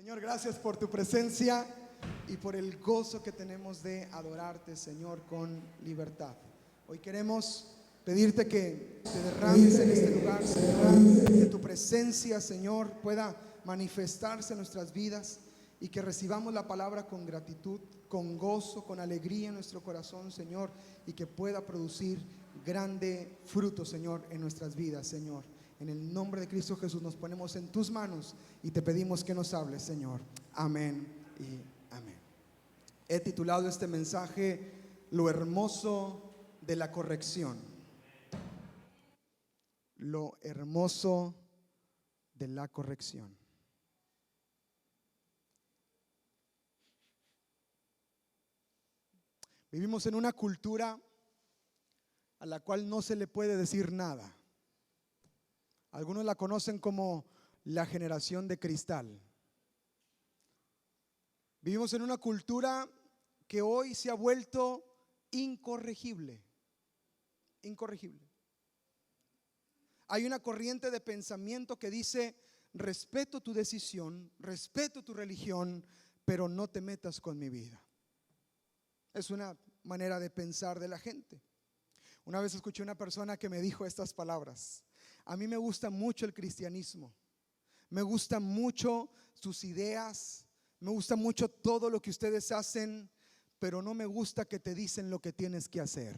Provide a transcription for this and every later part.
Señor, gracias por tu presencia y por el gozo que tenemos de adorarte, Señor, con libertad. Hoy queremos pedirte que te derrames en este lugar, Señor, que tu presencia, Señor, pueda manifestarse en nuestras vidas y que recibamos la palabra con gratitud, con gozo, con alegría en nuestro corazón, Señor, y que pueda producir grande fruto, Señor, en nuestras vidas, Señor. En el nombre de Cristo Jesús nos ponemos en tus manos y te pedimos que nos hables, Señor. Amén y amén. He titulado este mensaje Lo hermoso de la corrección. Lo hermoso de la corrección. Vivimos en una cultura a la cual no se le puede decir nada. Algunos la conocen como la generación de cristal. Vivimos en una cultura que hoy se ha vuelto incorregible. Incorregible. Hay una corriente de pensamiento que dice: respeto tu decisión, respeto tu religión, pero no te metas con mi vida. Es una manera de pensar de la gente. Una vez escuché una persona que me dijo estas palabras: a mí me gusta mucho el cristianismo, me gustan mucho sus ideas, me gusta mucho todo lo que ustedes hacen, pero no me gusta que te dicen lo que tienes que hacer.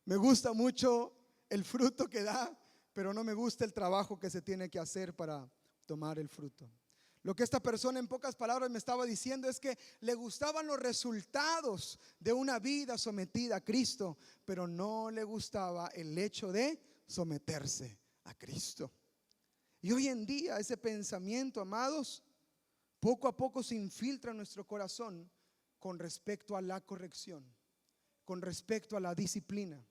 Me gusta mucho el fruto que da, pero no me gusta el trabajo que se tiene que hacer para tomar el fruto. Lo que esta persona en pocas palabras me estaba diciendo es que le gustaban los resultados de una vida sometida a Cristo, pero no le gustaba el hecho de someterse a Cristo. Y hoy en día ese pensamiento, amados, poco a poco se infiltra en nuestro corazón con respecto a la corrección, con respecto a la disciplina.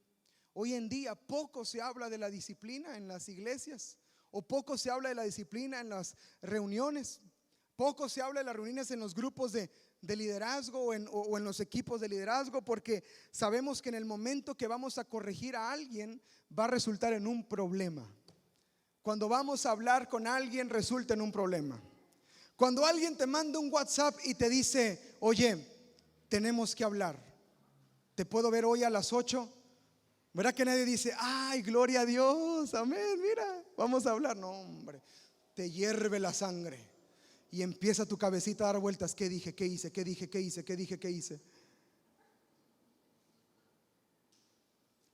Hoy en día poco se habla de la disciplina en las iglesias, o poco se habla de la disciplina en las reuniones. Poco se habla de las reuniones en los grupos de liderazgo o en los equipos de liderazgo, porque sabemos que en el momento que vamos a corregir a alguien va a resultar en un problema. Cuando vamos a hablar con alguien resulta en un problema. Cuando alguien te manda un WhatsApp y te dice: oye, tenemos que hablar, ¿te puedo ver hoy a las 8? ¿Verdad que nadie dice: ay, gloria a Dios, amén, mira, vamos a hablar? No, hombre, te hierve la sangre y empieza tu cabecita a dar vueltas. ¿Qué dije? ¿Qué hice? ¿Qué dije? ¿Qué hice? ¿Qué dije? ¿Qué hice?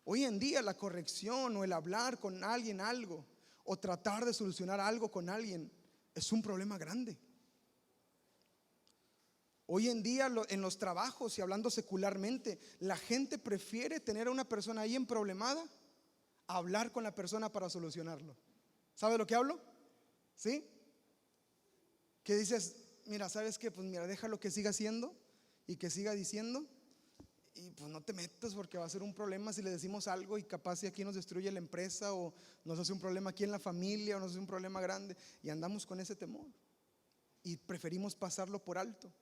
Hoy en día la corrección o el hablar con alguien algo o tratar de solucionar algo con alguien es un problema grande. Hoy en día en los trabajos, y hablando secularmente, la gente prefiere tener a una persona ahí emproblemada a hablar con la persona para solucionarlo. ¿Sabe de lo que hablo? ¿Sí? Que dices: mira, ¿sabes qué? Pues mira, déjalo que siga haciendo y que siga diciendo, y pues no te metas, porque va a ser un problema si le decimos algo y capaz si aquí nos destruye la empresa, o nos hace un problema aquí en la familia, o nos hace un problema grande, y andamos con ese temor y preferimos pasarlo por alto.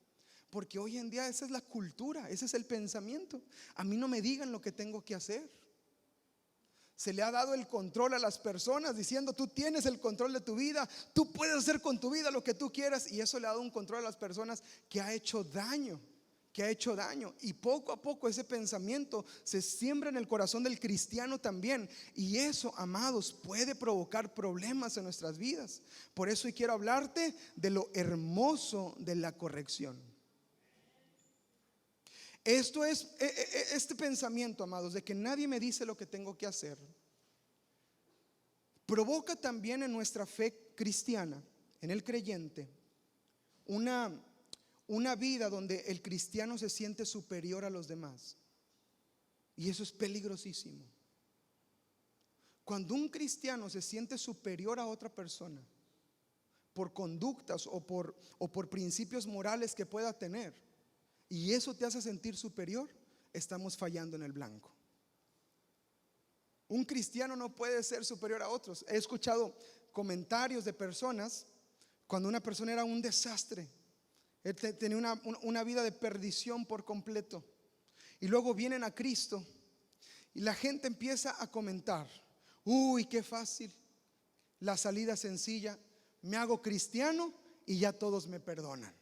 Porque hoy en día esa es la cultura, ese es el pensamiento. A mí no me digan lo que tengo que hacer. Se le ha dado el control a las personas diciendo: tú tienes el control de tu vida, tú puedes hacer con tu vida lo que tú quieras. Y eso le ha dado un control a las personas que ha hecho daño, que ha hecho daño. Y poco a poco ese pensamiento se siembra en el corazón del cristiano también. Y eso, amados, puede provocar problemas en nuestras vidas. Por eso hoy quiero hablarte de lo hermoso de la corrección. Esto es este pensamiento, amados, de que nadie me dice lo que tengo que hacer, provoca también en nuestra fe cristiana, en el creyente, una vida donde el cristiano se siente superior a los demás. Y eso es peligrosísimo. Cuando un cristiano se siente superior a otra persona por conductas o por principios morales que pueda tener, y eso te hace sentir superior, estamos fallando en el blanco. Un cristiano no puede ser superior a otros. He escuchado comentarios de personas cuando una persona era un desastre, él tenía una vida de perdición por completo, y luego vienen a Cristo y la gente empieza a comentar: uy, qué fácil, la salida sencilla. me hago cristiano y ya todos me perdonan.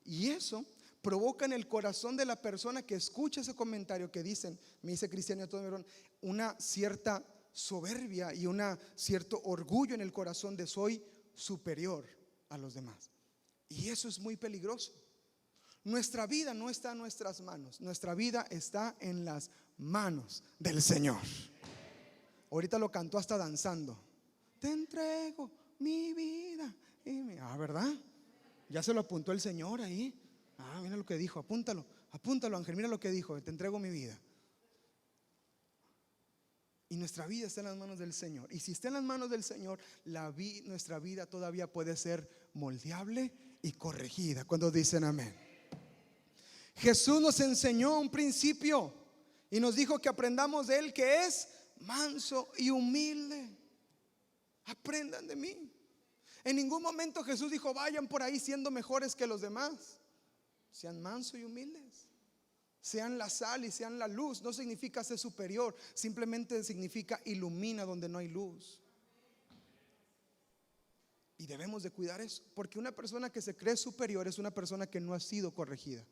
Y eso provoca en el corazón de la persona que escucha ese comentario que dicen, me hice cristiano y todos me perdonan, una cierta soberbia y un cierto orgullo en el corazón de soy superior a los demás. Y eso es muy peligroso. Nuestra vida no está en nuestras manos, nuestra vida está en las manos del Señor. Ahorita lo cantó hasta danzando. Te entrego mi vida ¿verdad? Ya se lo apuntó el Señor ahí. Mira lo que dijo, apúntalo, Ángel, mira lo que dijo, te entrego mi vida. Y nuestra vida está en las manos del Señor. Y si está en las manos del Señor, nuestra vida todavía puede ser moldeable y corregida. Cuando dicen amén. Jesús nos enseñó un principio y nos dijo que aprendamos de Él, que es manso y humilde. Aprendan de mí. En ningún momento Jesús dijo vayan por ahí siendo mejores que los demás. Sean mansos y humildes. Sean la sal y sean la luz. No significa ser superior, simplemente significa ilumina donde no hay luz. Y debemos de cuidar eso, porque una persona que se cree superior es una persona que no ha sido corregida.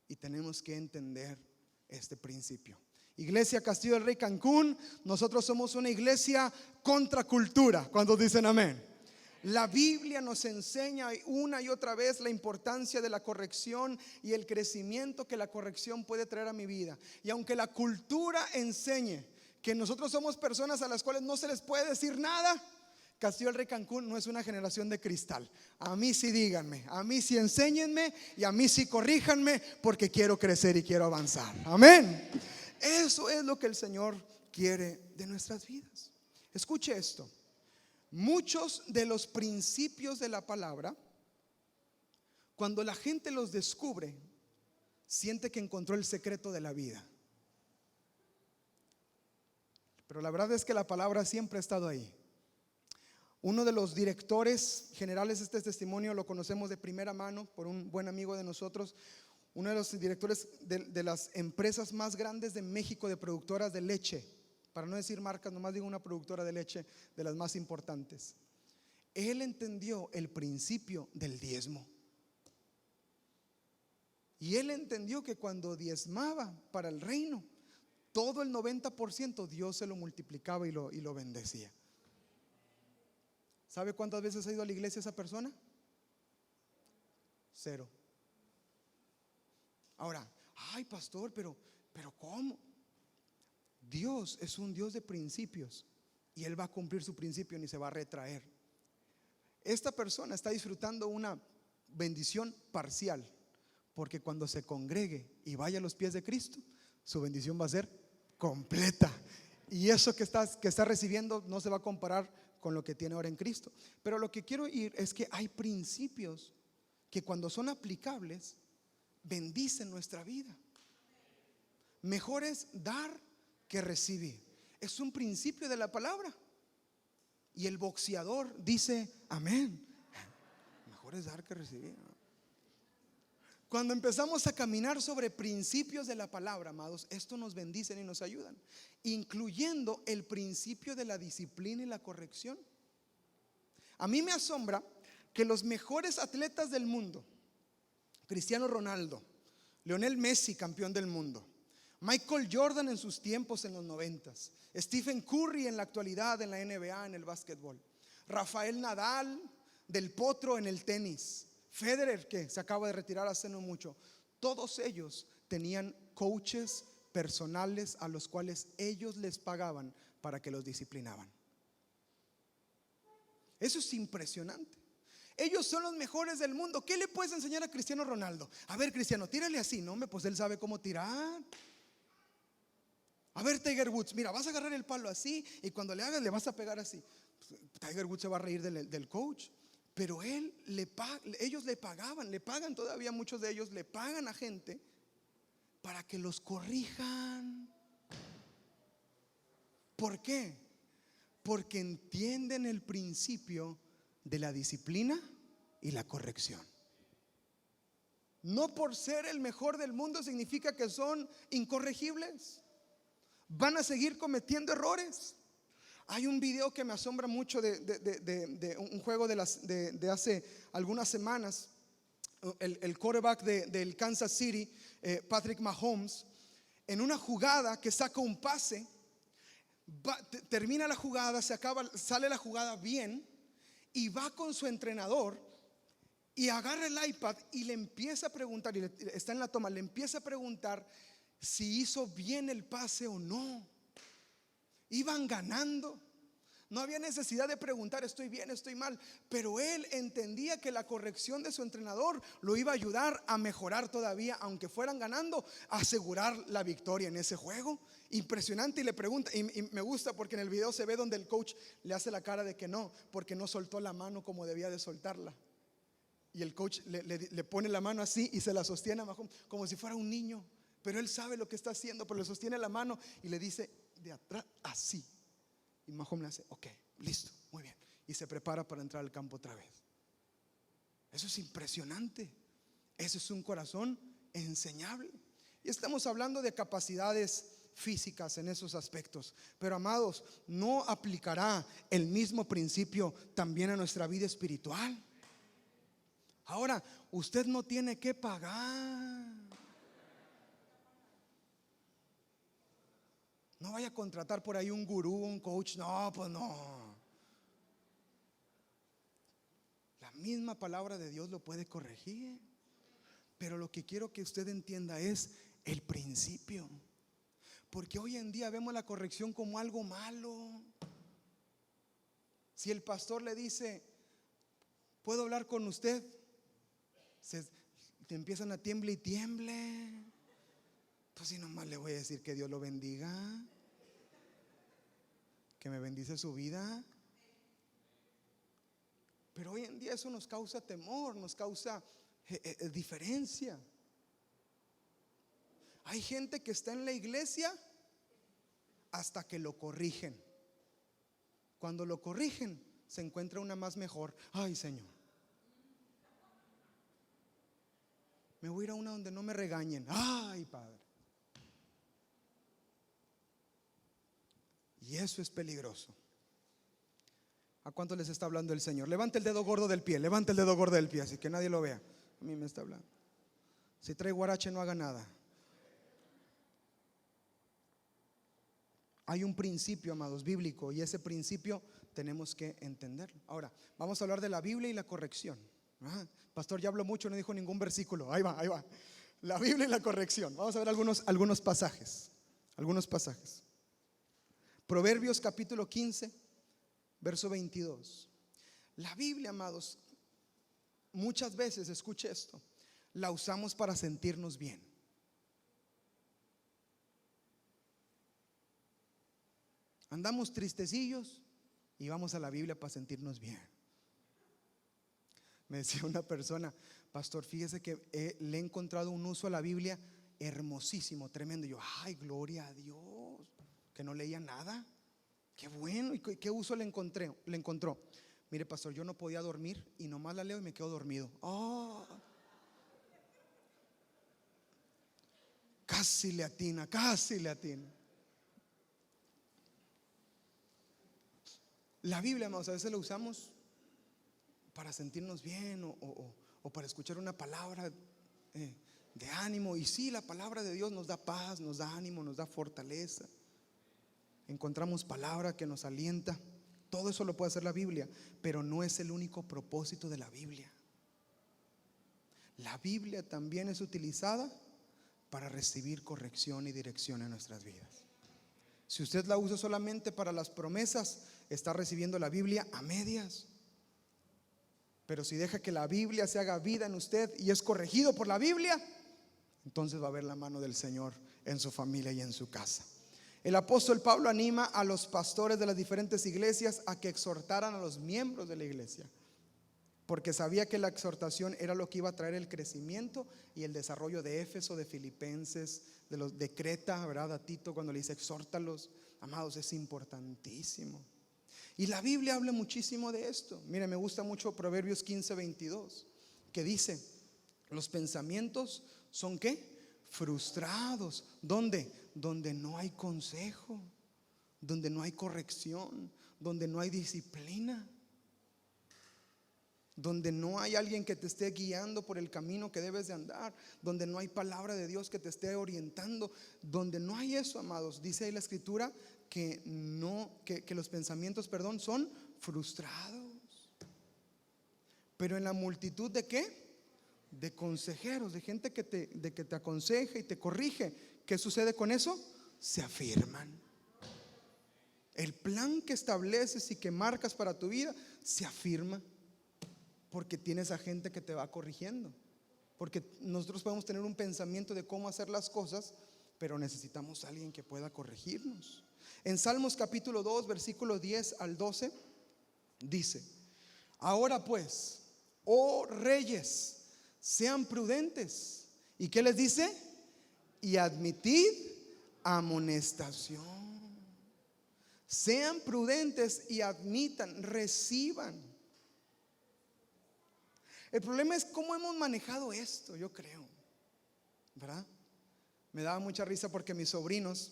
Y tenemos que entender este principio. Iglesia Castillo del Rey Cancún, nosotros somos una iglesia contracultura. Cuando dicen amén. La Biblia nos enseña una y otra vez la importancia de la corrección y el crecimiento que la corrección puede traer a mi vida. Y aunque la cultura enseñe que nosotros somos personas a las cuales no se les puede decir nada, Castillo del Rey Cancún no es una generación de cristal. A mí sí díganme, a mí sí enséñenme y a mí sí corríjanme, porque quiero crecer y quiero avanzar. Amén. Eso es lo que el Señor quiere de nuestras vidas. Escuche esto. Muchos de los principios de la palabra, cuando la gente los descubre, siente que encontró el secreto de la vida. Pero la verdad es que la palabra siempre ha estado ahí. Uno de los directores generales de este testimonio lo conocemos de primera mano por un buen amigo de nosotros. Uno de los directores de las empresas más grandes de México, de productoras de leche, para no decir marcas, nomás digo una productora de leche de las más importantes. Él entendió el principio del diezmo. Y él entendió que cuando diezmaba para el reino, todo el 90% Dios se lo multiplicaba y lo bendecía. ¿Sabe cuántas veces ha ido a la iglesia esa persona? 0. Ahora, ay pastor, pero ¿cómo? Dios es un Dios de principios y Él va a cumplir su principio, ni se va a retraer. Esta persona está disfrutando una bendición parcial, porque cuando se congregue y vaya a los pies de Cristo, su bendición va a ser completa. Y eso que está recibiendo no se va a comparar con lo que tiene ahora en Cristo. Pero lo que quiero ir es que hay principios que cuando son aplicables bendicen nuestra vida. Mejor es dar que recibir. Es un principio de la palabra. Y el boxeador dice amén. Mejor es dar que recibir. Cuando empezamos a caminar sobre principios de la palabra, amados, esto nos bendicen y nos ayudan, incluyendo el principio de la disciplina y la corrección. A mí me asombra que los mejores atletas del mundo, Cristiano Ronaldo, Lionel Messi, campeón del mundo, Michael Jordan en sus tiempos en los 90s, Stephen Curry en la actualidad en la NBA, en el básquetbol, Rafael Nadal del Potro en el tenis, Federer, que se acaba de retirar hace no mucho, todos ellos tenían coaches personales a los cuales ellos les pagaban para que los disciplinaban. Eso es impresionante. Ellos son los mejores del mundo. ¿Qué le puedes enseñar a Cristiano Ronaldo? A ver, Cristiano, tírale así. No, pues él sabe cómo tirar. A ver, Tiger Woods, mira, vas a agarrar el palo así y cuando le hagas le vas a pegar así. Tiger Woods se va a reír del coach. Pero ellos le pagan todavía, muchos de ellos le pagan a gente para que los corrijan. ¿Por qué? Porque entienden el principio de la disciplina y la corrección. No por ser el mejor del mundo significa que son incorregibles. Van a seguir cometiendo errores. Hay un video que me asombra mucho de un juego de hace algunas semanas. El quarterback del Kansas City, Patrick Mahomes, en una jugada que saca un pase, termina la jugada, sale la jugada bien, y va con su entrenador y agarra el iPad y le empieza a preguntar, y está en la toma, le empieza a preguntar si hizo bien el pase o no. Iban ganando. No había necesidad de preguntar, estoy bien, estoy mal. Pero él entendía que la corrección de su entrenador lo iba a ayudar a mejorar todavía, aunque fueran ganando, a asegurar la victoria en ese juego. Impresionante. Y le pregunta, y me gusta porque en el video se ve donde el coach le hace la cara de que no, porque no soltó la mano como debía de soltarla. Y el coach le pone la mano así y se la sostiene a Mahomes como si fuera un niño. Pero él sabe lo que está haciendo, pero le sostiene la mano y le dice de atrás así. Y Mahomes le hace, ok, listo, muy bien. Y se prepara para entrar al campo otra vez. Eso es impresionante. Eso es un corazón enseñable. Y estamos hablando de capacidades físicas en esos aspectos. Pero amados, ¿no aplicará el mismo principio también a nuestra vida espiritual? Ahora, usted no tiene que pagar. No vaya a contratar por ahí un gurú, un coach. No, pues no. La misma palabra de Dios lo puede corregir. Pero lo que quiero que usted entienda es el principio. Porque hoy en día vemos la corrección como algo malo. Si el pastor le dice, ¿puedo hablar con usted? Te empiezan a tiemble y tiemble. Pues si nomás le voy a decir que Dios lo bendiga, que me bendice su vida. Pero hoy en día eso nos causa temor, nos causa diferencia. Hay gente que está en la iglesia hasta que lo corrigen. Cuando lo corrigen, se encuentra una más mejor. Ay, Señor, me voy a ir a una donde no me regañen. Ay, Padre. Y eso es peligroso. ¿A cuánto les está hablando el Señor? Levante el dedo gordo del pie, levante el dedo gordo del pie, así que nadie lo vea. A mí me está hablando. Si trae guarache, no haga nada. Hay un principio, amados, bíblico, y ese principio tenemos que entenderlo. Ahora, vamos a hablar de la Biblia y la corrección. Pastor, ya habló mucho, no dijo ningún versículo. Ahí va, ahí va. La Biblia y la corrección. Vamos a ver algunos pasajes. Algunos pasajes. Proverbios capítulo 15, verso 22. La Biblia, amados, muchas veces, escuche esto, la usamos para sentirnos bien. Andamos tristecillos y vamos a la Biblia para sentirnos bien. Me decía una persona, pastor, fíjese que le he encontrado un uso a la Biblia hermosísimo, tremendo. Y yo, ay, gloria a Dios, que no leía nada. Qué bueno. ¿Y qué uso le encontró? Mire, pastor, yo no podía dormir y nomás la leo y me quedo dormido. Oh, casi le atina, casi le atina. La Biblia, amados, a veces la usamos para sentirnos bien o para escuchar una palabra de ánimo. Y sí, la palabra de Dios nos da paz, nos da ánimo, nos da fortaleza. Encontramos palabra que nos alienta. Todo eso lo puede hacer la Biblia, pero no es el único propósito de la Biblia. La Biblia también es utilizada para recibir corrección y dirección en nuestras vidas. Si usted la usa solamente para las promesas, está recibiendo la Biblia a medias. Pero si deja que la Biblia se haga vida en usted y es corregido por la Biblia, entonces va a ver la mano del Señor en su familia y en su casa. El apóstol Pablo anima a los pastores de las diferentes iglesias a que exhortaran a los miembros de la iglesia, porque sabía que la exhortación era lo que iba a traer el crecimiento y el desarrollo de Éfeso, de Filipenses, de Creta, ¿verdad? A Tito cuando le dice exhórtalos. Amados, es importantísimo. Y la Biblia habla muchísimo de esto. Mire, me gusta mucho Proverbios 15, 22, que dice, los pensamientos son ¿qué? Frustrados. ¿Dónde? Donde no hay consejo, donde no hay corrección, donde no hay disciplina, donde no hay alguien que te esté guiando por el camino que debes de andar, donde no hay palabra de Dios que te esté orientando, donde no hay eso, amados, dice ahí la escritura que los pensamientos, perdón, son frustrados. Pero en la multitud de ¿qué? De consejeros, de gente que te aconseja y te corrige, ¿qué sucede con eso? Se afirman. El plan que estableces y que marcas para tu vida se afirma, porque tienes a gente que te va corrigiendo. Porque nosotros podemos tener un pensamiento de cómo hacer las cosas, pero necesitamos a alguien que pueda corregirnos. En Salmos capítulo 2, versículos 10 al 12 dice: ahora pues, oh reyes, sean prudentes. ¿Y qué les dice? Y admitid amonestación. Sean prudentes y admitan, reciban. El problema es cómo hemos manejado esto, yo creo, ¿verdad? Me daba mucha risa porque mis sobrinos,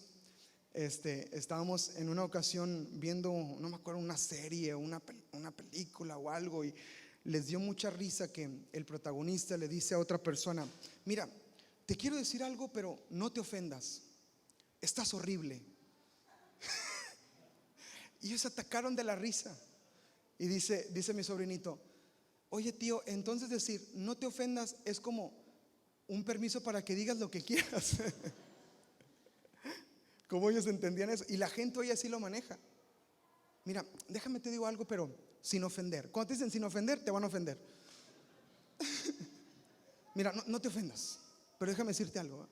estábamos en una ocasión viendo, no me acuerdo, una serie, una película o algo, y les dio mucha risa que el protagonista le dice a otra persona: mira, te quiero decir algo, pero no te ofendas, estás horrible. Y ellos se atacaron de la risa. Y dice mi sobrinito: oye tío, entonces decir no te ofendas es como un permiso para que digas lo que quieras. Como ellos entendían eso. Y la gente hoy así lo maneja. Mira, déjame te digo algo, pero sin ofender. Cuando te dicen sin ofender, te van a ofender. Mira, no te ofendas, pero déjame decirte algo.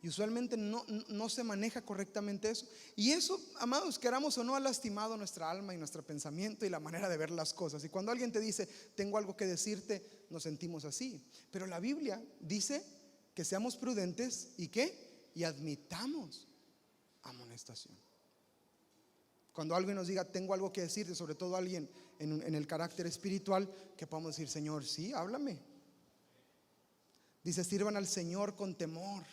Y usualmente no se maneja correctamente eso. Y eso, amados, queramos o no, ha lastimado nuestra alma y nuestro pensamiento y la manera de ver las cosas. Y cuando alguien te dice tengo algo que decirte, nos sentimos así. Pero la Biblia dice que seamos prudentes y ¿qué? Y admitamos amonestación. Cuando alguien nos diga tengo algo que decirte, sobre todo alguien en el carácter espiritual, que podamos decir: Señor, sí, háblame. Dice: sirvan al Señor con temor,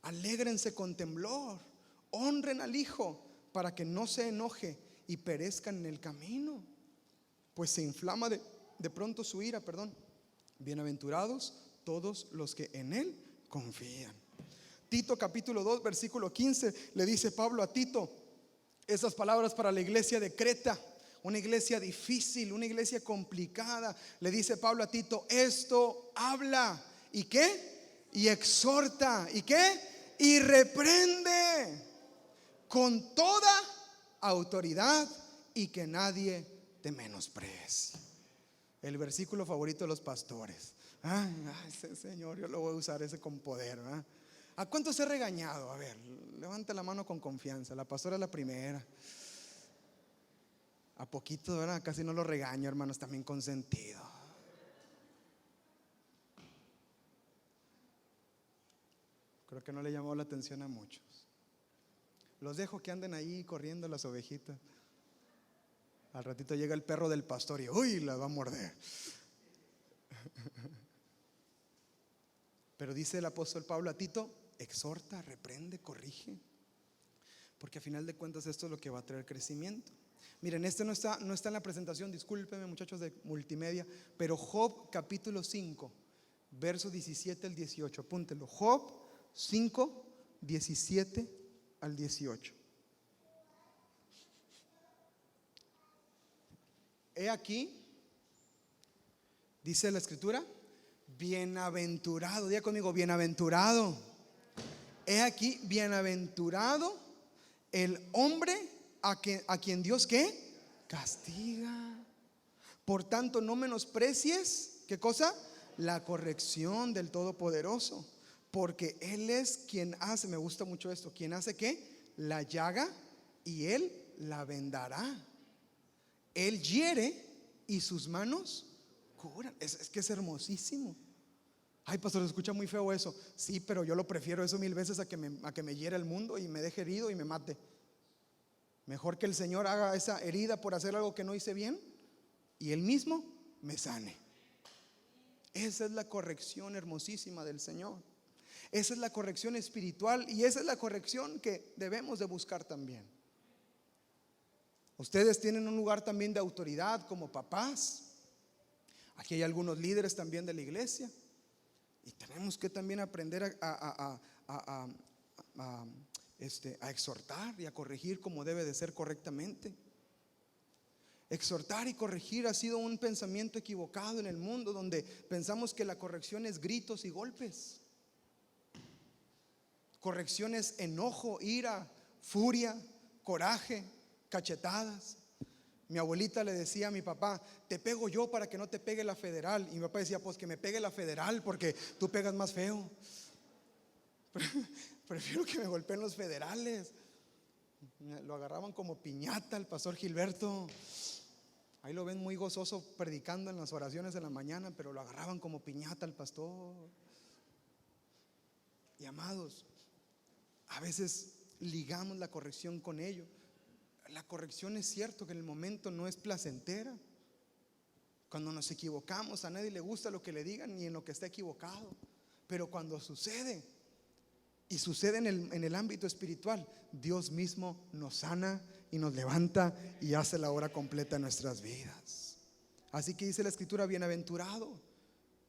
alégrense con temblor, honren al Hijo, para que no se enoje y perezcan en el camino, pues se inflama de pronto su ira. Bienaventurados todos los que en Él confían. Tito capítulo 2 versículo 15 le dice Pablo a Tito esas palabras para la iglesia de Creta, una iglesia difícil, una iglesia complicada. Le dice Pablo a Tito: esto habla, ¿y qué? Y exhorta, ¿y qué? Y reprende con toda autoridad, y que nadie te menosprecie. El versículo favorito de los pastores. Ay, Señor, yo lo voy a usar ese con poder, ¿verdad? ¿A cuántos he regañado? A ver, levante la mano con confianza. La pastora es la primera. A poquito, ¿verdad? Casi no lo regaño, hermanos, también consentido. Creo que no le llamó la atención a muchos. Los dejo que anden ahí corriendo las ovejitas. Al ratito llega el perro del pastor y uy, las va a morder. Pero dice el apóstol Pablo a Tito: exhorta, reprende, corrige, porque a final de cuentas esto es lo que va a traer crecimiento. Miren, no está en la presentación, discúlpenme muchachos de multimedia, pero Job capítulo 5 versos 17 al 18, apúntenlo. Job 5, 17 al 18. He aquí, dice la escritura: bienaventurado, diga conmigo, bienaventurado. He aquí, bienaventurado el hombre a quien Dios ¿qué? Castiga. Por tanto, no menosprecies, ¿qué cosa? La corrección del Todopoderoso, porque Él es quien hace, me gusta mucho esto, quien hace ¿qué? La llaga, y Él la vendará. Él hiere y sus manos curan. Es que es hermosísimo. Ay, pastor, se escucha muy feo eso. Sí, pero yo lo prefiero eso 1000 veces a que me hiera el mundo y me deje herido y me mate. Mejor que el Señor haga esa herida por hacer algo que no hice bien y Él mismo me sane. Esa es la corrección hermosísima del Señor. Esa es la corrección espiritual, y esa es la corrección que debemos de buscar también. Ustedes tienen un lugar también de autoridad como papás. Aquí hay algunos líderes también de la iglesia. Y tenemos que también aprender a exhortar y a corregir como debe de ser correctamente. Exhortar y corregir ha sido un pensamiento equivocado en el mundo, donde pensamos que la corrección es gritos y golpes. Corrección es enojo, ira, furia, coraje, cachetadas. Mi abuelita le decía a mi papá: te pego yo para que no te pegue la federal. Y mi papá decía: pues que me pegue la federal, porque tú pegas más feo. Prefiero que me golpeen los federales. Lo agarraban como piñata el pastor Gilberto. Ahí lo ven muy gozoso predicando en las oraciones de la mañana, pero lo agarraban como piñata al pastor. Y amados, a veces ligamos la corrección con ello. La corrección es cierto que en el momento no es placentera. Cuando nos equivocamos, a nadie le gusta lo que le digan ni en lo que está equivocado. Pero cuando sucede, y sucede en el ámbito espiritual, Dios mismo nos sana y nos levanta y hace la obra completa en nuestras vidas. Así que dice la escritura: bienaventurado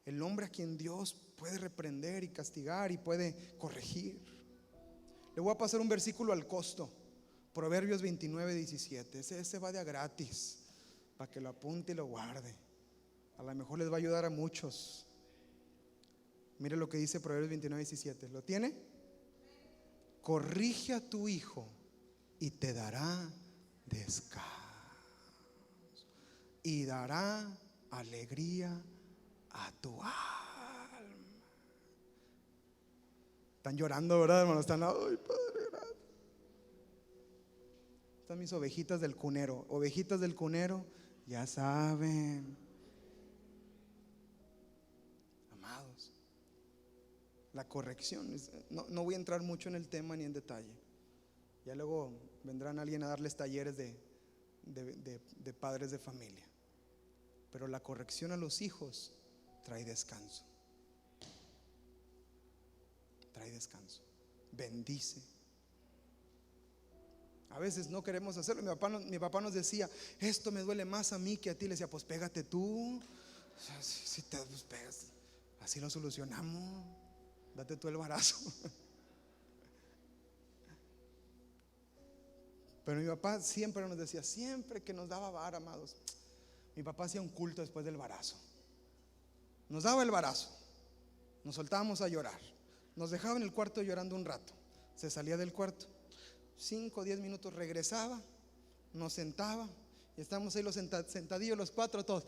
el hombre a quien Dios puede reprender y castigar y puede corregir. Le voy a pasar un versículo al costo, Proverbios 29:17. Ese va de a gratis, para que lo apunte y lo guarde. A lo mejor les va a ayudar a muchos. Mire lo que dice Proverbios 29:17. ¿Lo tiene? Corrige a tu hijo y te dará descanso, y dará alegría a tu alma. Están llorando, ¿verdad, hermano? Están: ay, Padre, gracias. Están mis ovejitas del cunero. Ovejitas del cunero, ya saben. Amados, la corrección no voy a entrar mucho en el tema ni en detalle. Ya luego vendrán alguien a darles talleres de padres de familia. Pero la corrección a los hijos trae descanso. Trae descanso. Bendice. A veces no queremos hacerlo. Mi papá nos decía: esto me duele más a mí que a ti. Le decía: pues pégate tú. O sea, si te pegas, así lo solucionamos. Date tú el barazo. Pero mi papá siempre nos decía, siempre que nos daba vara, amados, mi papá hacía un culto después del barazo. Nos daba el barazo, nos soltábamos a llorar, nos dejaba en el cuarto llorando un rato, se salía del cuarto, 5 o 10 minutos regresaba, nos sentaba y estábamos ahí los sentadillos los cuatro todos.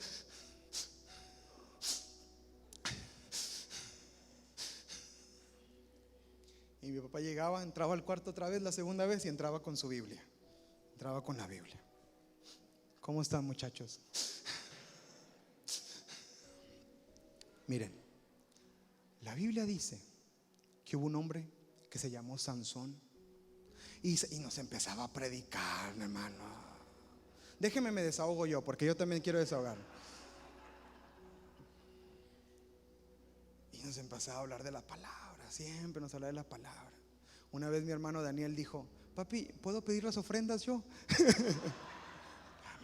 Y mi papá llegaba, entraba al cuarto otra vez, la segunda vez, y entraba con su Biblia. Entraba con la Biblia. ¿Cómo están, muchachos? Miren, la Biblia dice que hubo un hombre que se llamó Sansón y nos empezaba a predicar, hermano. Déjeme me desahogo yo, porque yo también quiero desahogar. Y nos empezaba a hablar de la palabra, siempre nos hablaba de la palabra. Una vez mi hermano Daniel dijo: papi, ¿puedo pedir las ofrendas yo?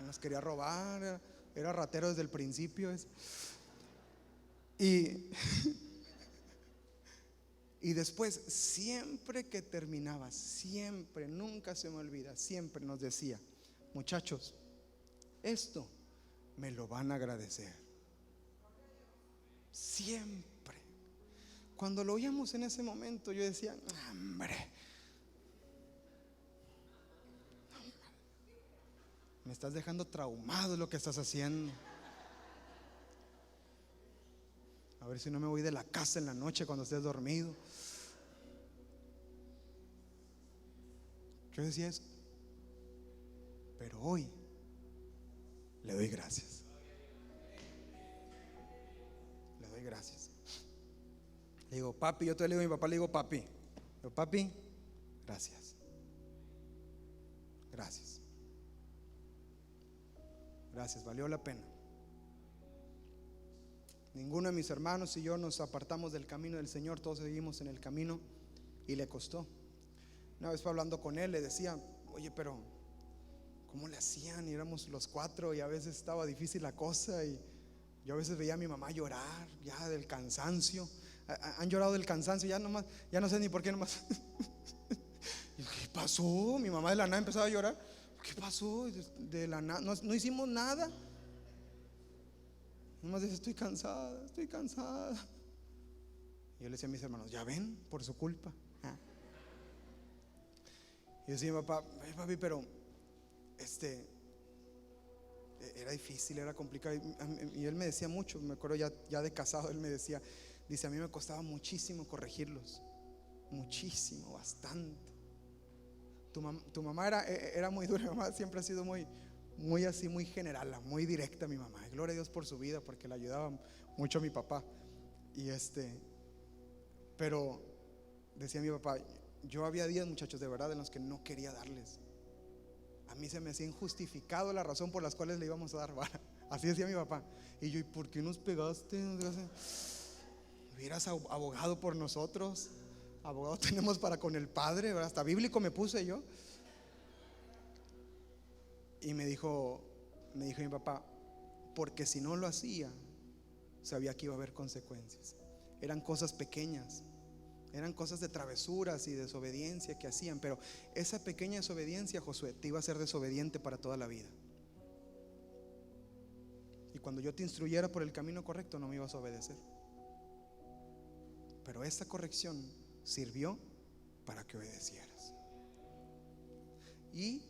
Nos quería robar, era ratero desde el principio. Y después, siempre que terminaba, siempre, nunca se me olvida, siempre nos decía: muchachos, esto me lo van a agradecer. Siempre. Cuando lo oíamos en ese momento, yo decía: hombre, me estás dejando traumado lo que estás haciendo. A ver si no me voy de la casa en la noche cuando estés dormido. Yo decía eso. Pero hoy le doy gracias. Le doy gracias. Le digo: papi, yo te le digo a mi papá, le digo: papi. Le digo: papi, gracias. Gracias. Gracias, valió la pena. Ninguno de mis hermanos y yo nos apartamos del camino del Señor, todos seguimos en el camino, y le costó. Una vez fue hablando con él, le decía: oye, pero cómo le hacían, y éramos los cuatro, y a veces estaba difícil la cosa, y yo a veces veía a mi mamá llorar ya del cansancio. Han llorado del cansancio, ya nomás, ya no sé ni por qué nomás. ¿Qué pasó? Mi mamá de la nada empezaba a llorar. ¿Qué pasó? De la nada, no hicimos nada. Nomás dice, estoy cansada, estoy cansada. Y yo le decía a mis hermanos, ya ven, por su culpa. Y yo decía, papá, papi, pero era difícil, era complicado. Y él me decía mucho, me acuerdo ya de casado, él me decía, dice, a mí me costaba muchísimo corregirlos. Muchísimo, bastante. Tu mamá era muy dura. Mi mamá siempre ha sido muy así, muy general, muy directa. Mi mamá, gloria a Dios por su vida, porque le ayudaba mucho a mi papá. Y pero decía mi papá, yo había días, muchachos, de verdad, en los que no quería darles. A mí se me hacía injustificado la razón por las cuales le íbamos a dar vara. Así decía mi papá. Y yo, ¿y por qué nos pegaste? Hubieras abogado por nosotros. Abogado tenemos para con el Padre, ¿verdad? Hasta bíblico me puse yo. Y me dijo mi papá, porque si no lo hacía, sabía que iba a haber consecuencias. Eran cosas pequeñas, eran cosas de travesuras y desobediencia que hacían, pero esa pequeña desobediencia, Josué, te iba a hacer desobediente para toda la vida. Y cuando yo te instruyera por el camino correcto, no me ibas a obedecer. Pero esa corrección sirvió para que obedecieras. Y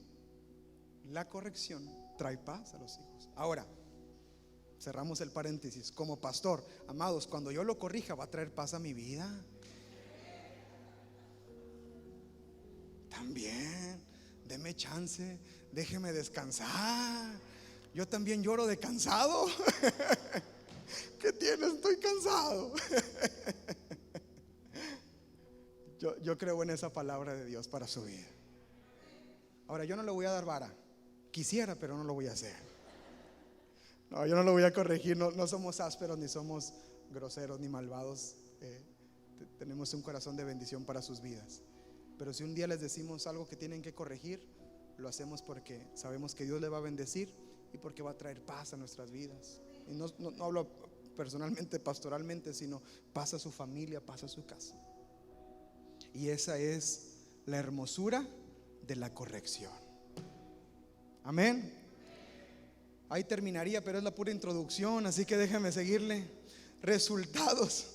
la corrección trae paz a los hijos. Ahora, cerramos el paréntesis. Como pastor, amados, cuando yo lo corrija, va a traer paz a mi vida. También, deme chance, déjeme descansar. Yo también lloro de cansado. ¿Qué tienes? Estoy cansado. Yo creo en esa palabra de Dios para su vida. Ahora, yo no le voy a dar vara. Quisiera, pero no lo voy a hacer. No, yo no lo voy a corregir. No somos ásperos, ni somos groseros, ni malvados. Tenemos un corazón de bendición para sus vidas. Pero si un día les decimos algo que tienen que corregir, lo hacemos porque sabemos que Dios le va a bendecir y porque va a traer paz a nuestras vidas. Y no hablo personalmente, pastoralmente, sino paz a su familia, paz a su casa. Y esa es la hermosura de la corrección. Amén. Ahí terminaría, pero es la pura introducción, así que déjame seguirle. Resultados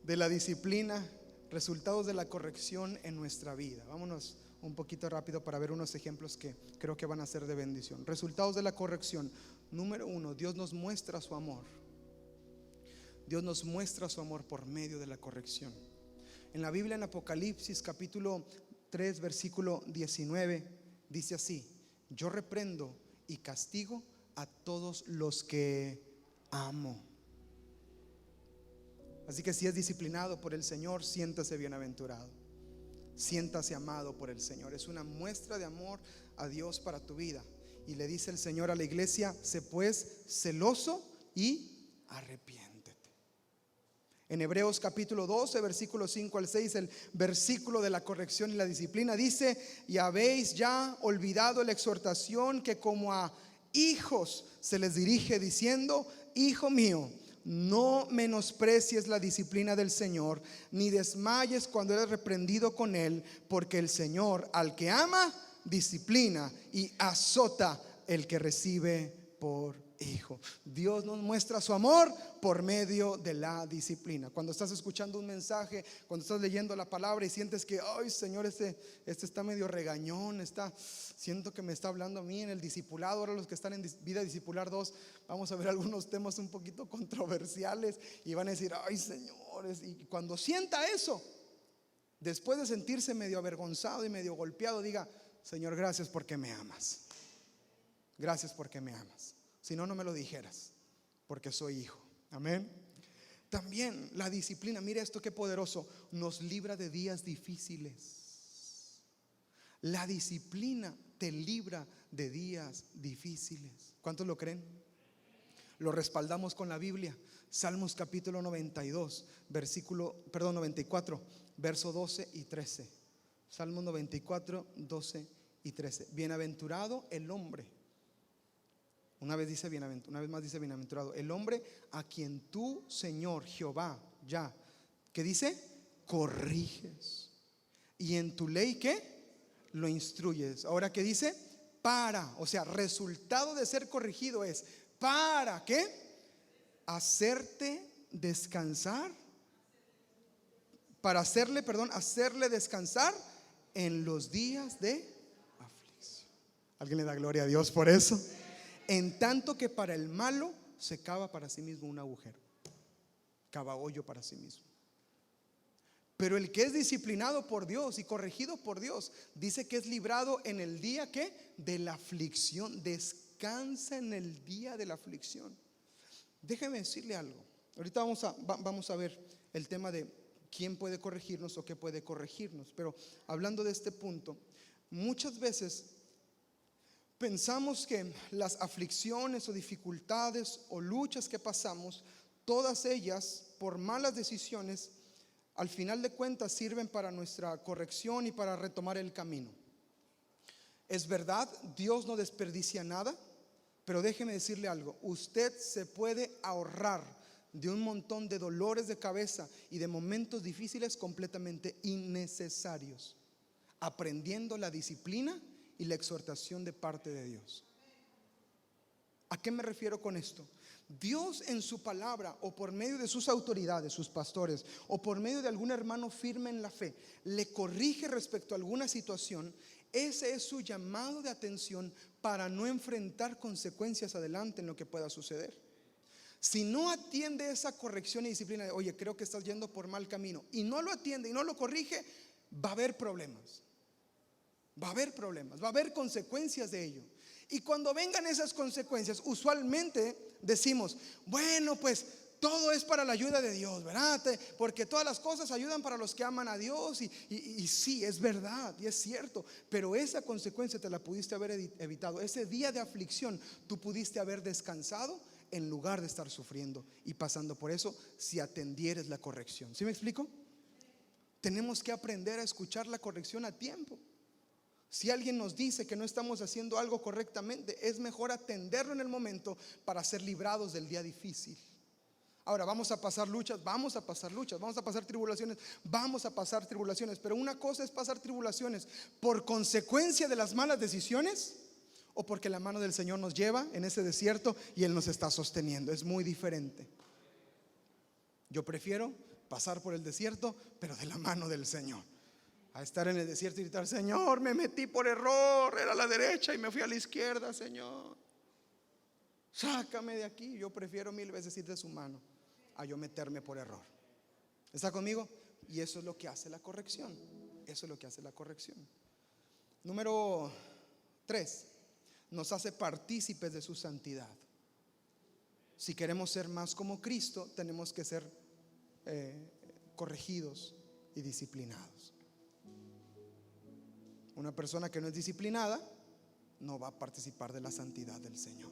de la disciplina, resultados de la corrección en nuestra vida. Vámonos un poquito rápido para ver unos ejemplos que creo que van a ser de bendición. Resultados de la corrección. Número 1, Dios nos muestra su amor. Dios nos muestra su amor por medio de la corrección. En la Biblia, en Apocalipsis capítulo 3 versículo 19, dice así: yo reprendo y castigo a todos los que amo. Así que si es disciplinado por el Señor, siéntase bienaventurado, siéntase amado por el Señor. Es una muestra de amor a Dios para tu vida. Y le dice el Señor a la iglesia: sé pues celoso y arrepiéntete. En Hebreos capítulo 12 versículo 5 al 6, el versículo de la corrección y la disciplina, dice: y habéis ya olvidado la exhortación que como a hijos se les dirige, diciendo: hijo mío, no menosprecies la disciplina del Señor, ni desmayes cuando eres reprendido con él, porque el Señor al que ama disciplina y azota el que recibe por hijo. Dios nos muestra su amor por medio de la disciplina. Cuando estás escuchando un mensaje, cuando estás leyendo la palabra y sientes que, ay Señor, este está medio regañón, siento que me está hablando a mí en el discipulado. Ahora los que están en Vida Discipular 2, vamos a ver algunos temas un poquito controversiales y van a decir: ay señores. Y cuando sienta eso, después de sentirse medio avergonzado y medio golpeado, diga: Señor, gracias porque me amas. Gracias porque me amas. Si no, no me lo dijeras, porque soy hijo. Amén. También la disciplina, mira esto qué poderoso, nos libra de días difíciles. La disciplina te libra de días difíciles. ¿Cuántos lo creen? Lo respaldamos con la Biblia. Salmos capítulo 94, verso 12 y 13. Salmos 94, 12 y 13. Bienaventurado el hombre. Una vez más dice bienaventurado el hombre a quien tú, Señor Jehová, ya, ¿qué dice? Corriges. Y en tu ley, ¿qué? Lo instruyes. Ahora, ¿qué dice? Para, o sea, resultado de ser corregido es para, ¿qué? Hacerte descansar. Para hacerle descansar en los días de aflicción. ¿Alguien le da gloria a Dios por eso? En tanto que para el malo se cava para sí mismo un agujero, cava hoyo para sí mismo. Pero el que es disciplinado por Dios y corregido por Dios, dice que es librado en el día, ¿qué? De la aflicción. Descansa en el día de la aflicción. Déjeme decirle algo. Ahorita vamos a ver el tema de quién puede corregirnos o qué puede corregirnos. Pero hablando de este punto, muchas veces pensamos que las aflicciones o dificultades o luchas que pasamos, todas ellas por malas decisiones, al final de cuentas sirven para nuestra corrección y para retomar el camino. Es verdad, Dios no desperdicia nada, pero déjeme decirle algo: usted se puede ahorrar de un montón de dolores de cabeza y de momentos difíciles completamente innecesarios, aprendiendo la disciplina y la exhortación de parte de Dios. ¿A qué me refiero con esto? Dios en su palabra, o por medio de sus autoridades, sus pastores, o por medio de algún hermano firme en la fe, le corrige respecto a alguna situación. Ese es su llamado de atención para no enfrentar consecuencias adelante en lo que pueda suceder. Si no atiende esa corrección y disciplina de, oye, creo que estás yendo por mal camino, y no lo atiende y no lo corrige, va a haber problemas. Va a haber problemas, va a haber consecuencias de ello. Y cuando vengan esas consecuencias, usualmente decimos, bueno, pues todo es para la ayuda de Dios, ¿verdad? Porque todas las cosas ayudan para los que aman a Dios. Y sí, es verdad y es cierto. Pero esa consecuencia te la pudiste haber evitado. Ese día de aflicción tú pudiste haber descansado en lugar de estar sufriendo y pasando por eso, si atendieres la corrección. ¿Sí me explico? Tenemos que aprender a escuchar la corrección a tiempo. Si alguien nos dice que no estamos haciendo algo correctamente, es mejor atenderlo en el momento para ser librados del día difícil. Ahora, vamos a pasar luchas, vamos a pasar tribulaciones, pero una cosa es pasar tribulaciones por consecuencia de las malas decisiones, o porque la mano del Señor nos lleva en ese desierto y Él nos está sosteniendo. Es muy diferente. Yo prefiero pasar por el desierto, pero de la mano del Señor, a estar en el desierto y gritar, Señor, me metí por error, era a la derecha y me fui a la izquierda, Señor, sácame de aquí. Yo prefiero 1000 veces ir de su mano a yo meterme por error. ¿Está conmigo? Y eso es lo que hace la corrección. Eso es lo que hace la corrección. Número 3, nos hace partícipes de su santidad. Si queremos ser más como Cristo, tenemos que ser corregidos y disciplinados. Una persona que no es disciplinada no va a participar de la santidad del Señor.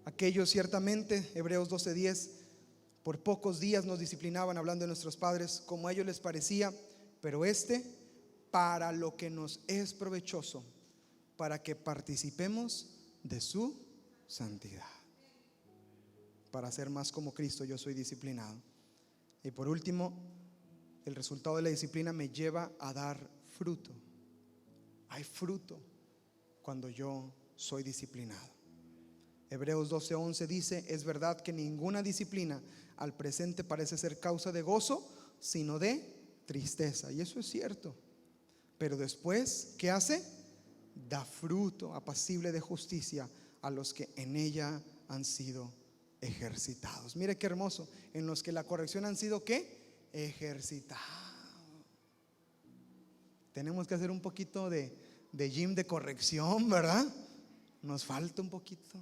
Aquellos ciertamente, Hebreos 12:10, por pocos días nos disciplinaban, hablando de nuestros padres, como a ellos les parecía, pero para lo que nos es provechoso, para que participemos de su santidad. Para ser más como Cristo, yo soy disciplinado. Y por último, el resultado de la disciplina me lleva a dar fruto. Hay fruto cuando yo soy disciplinado. Hebreos 12:11 dice, es verdad que ninguna disciplina al presente parece ser causa de gozo, sino de tristeza. Y eso es cierto. Pero después, ¿qué hace? Da fruto apacible de justicia a los que en ella han sido ejercitados. Mire qué hermoso, en los que la corrección han sido ¿qué? Ejercitados. Tenemos que hacer un poquito de gym de corrección, ¿verdad? Nos falta un poquito.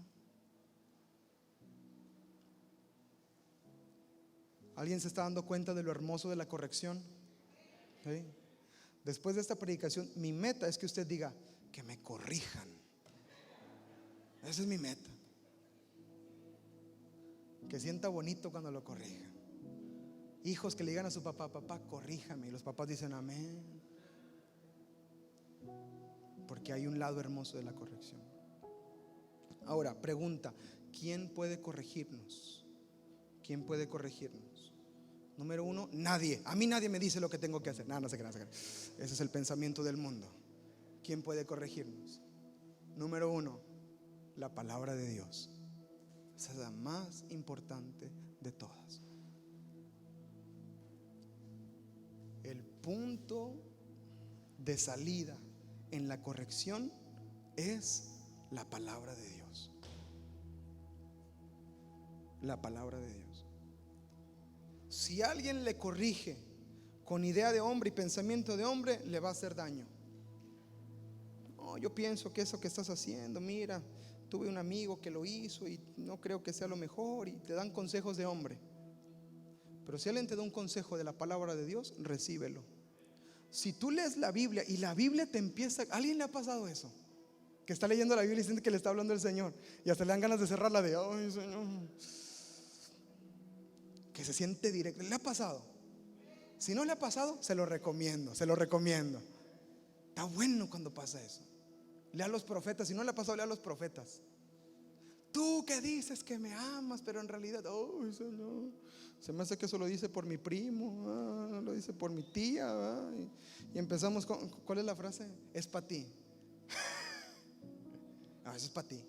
¿Alguien se está dando cuenta de lo hermoso de la corrección? ¿Sí? Después de esta predicación, mi meta es que usted diga, que me corrijan. Esa es mi meta. Que sienta bonito cuando lo corrijan. Hijos que le digan a su papá, papá, corríjame. Y los papás dicen, amén. porque hay un lado hermoso de la corrección. Ahora, pregunta: ¿quién puede corregirnos? ¿Quién puede corregirnos? Número uno, nadie. A mí nadie me dice lo que tengo que hacer. No, no se crean, no se crean. Ese es el pensamiento del mundo. ¿Quién puede corregirnos? Número uno, la palabra de Dios. Esa es la más importante de todas. El punto de salida en la corrección es la palabra de Dios. La palabra de Dios. Si alguien le corrige con idea de hombre y pensamiento de hombre, le va a hacer daño. No, yo pienso que eso que estás haciendo, mira, tuve un amigo que lo hizo y no creo que sea lo mejor, y te dan consejos de hombre. Pero si alguien te da un consejo de la palabra de Dios, recíbelo. Si tú lees la Biblia y la Biblia te empieza, ¿a alguien le ha pasado eso? Que está leyendo la Biblia y siente que le está hablando el Señor y hasta le dan ganas de cerrarla, de ay Señor, que se siente directo. ¿Le ha pasado? Si no le ha pasado, se lo recomiendo, se lo recomiendo. Está bueno cuando pasa eso. Lea a los profetas. Si no le ha pasado, lea a los profetas. Tú que dices que me amas, pero en realidad, oh Señor, se me hace que eso lo dice por mi primo, lo dice por mi tía, y empezamos con, ¿cuál es la frase? Es para ti. No, eso es para ti.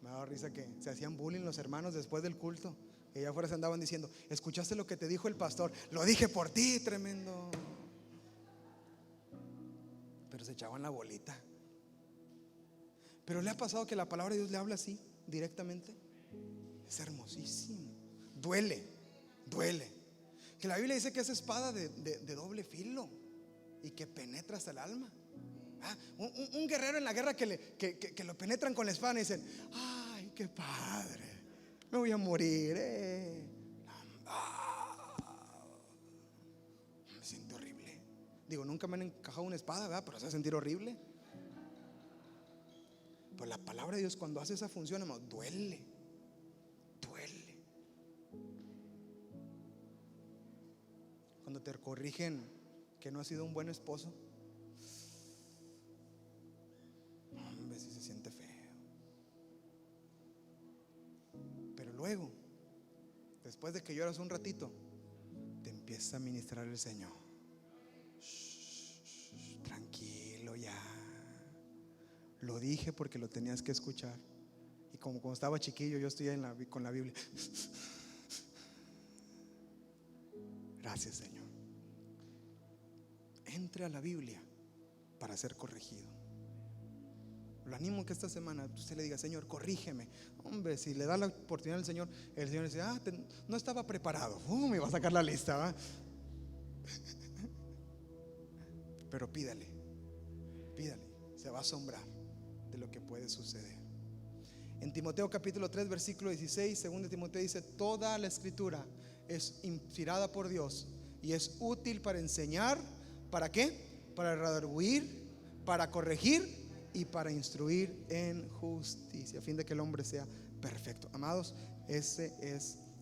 Me ha dado risa que se hacían bullying los hermanos después del culto, y allá afuera se andaban diciendo: ¿escuchaste lo que te dijo el pastor? Lo dije por ti, tremendo. Pero se echaban la bolita. Pero le ha pasado que la palabra de Dios le habla así directamente. Es hermosísimo. Duele, duele. Que la Biblia dice que es espada de doble filo y que penetra hasta el alma. Un guerrero en la guerra que lo penetran con la espada y dicen: ay, qué padre, me voy a morir, me siento horrible. Digo, nunca me han encajado una espada, ¿verdad? Pero se va a sentir horrible. Pues la palabra de Dios, cuando hace esa función, hermano, duele. Duele. Cuando te corrigen que no has sido un buen esposo, hombre, sí se siente feo. Pero luego, después de que lloras un ratito, te empieza a ministrar el Señor. Tranquilo, ya. Lo dije porque lo tenías que escuchar. Y como cuando estaba chiquillo, yo estoy con la Biblia. Gracias, Señor. Entre a la Biblia para ser corregido. Lo animo que esta semana usted le diga: Señor, corrígeme. Hombre, si le da la oportunidad al Señor, el Señor dice: no estaba preparado. Me va a sacar la lista, ¿va? Pero pídale, se va a asombrar de lo que puede suceder. En Timoteo capítulo 3 versículo 16, segundo Timoteo dice: toda la escritura es inspirada por Dios y es útil para enseñar. ¿Para qué? Para redarguir, para corregir y para instruir en justicia, a fin de que el hombre sea perfecto. Amados,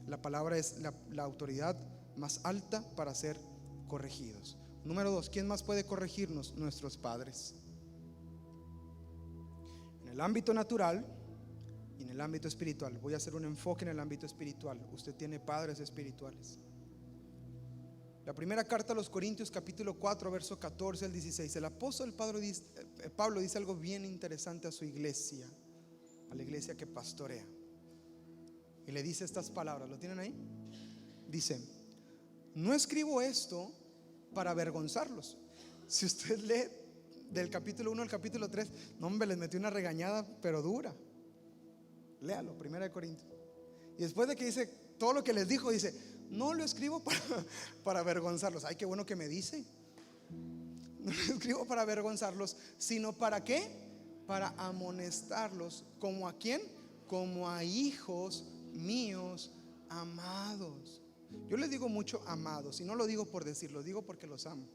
la palabra es la autoridad más alta para ser corregidos. Número 2, ¿quién más puede corregirnos? Nuestros padres. En el ámbito natural y en el ámbito espiritual. Voy a hacer un enfoque en el ámbito espiritual. Usted tiene padres espirituales. La primera carta a los Corintios capítulo 4 verso 14 al 16. El apóstol Pablo dice algo bien interesante a su iglesia, a la iglesia que pastorea, y le dice estas palabras. ¿Lo tienen ahí? Dice: no escribo esto para avergonzarlos. Si usted lee del capítulo 1 al capítulo 3, no, hombre, les metió una regañada pero dura. Léalo, 1 Corintios. Y después de que dice todo lo que les dijo, dice: no lo escribo para avergonzarlos. Ay, qué bueno que me dice. No lo escribo para avergonzarlos, sino ¿para qué? Para amonestarlos. ¿Como a quién? Como a hijos míos amados. Yo les digo mucho amados, y no lo digo por decirlo, digo porque los amo.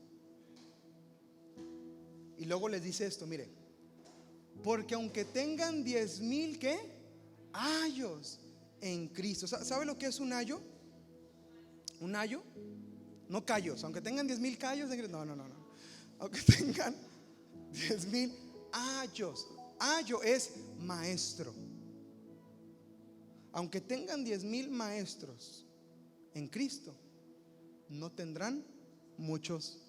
Y luego les dice esto, mire: porque aunque tengan 10,000 ¿qué? Ayos en Cristo. ¿Sabe lo que es un ayo? Un ayo no callos, aunque tengan 10,000 callos, no, aunque tengan 10,000 ayos. Ayo es maestro. Aunque tengan 10,000 maestros en Cristo, no tendrán muchos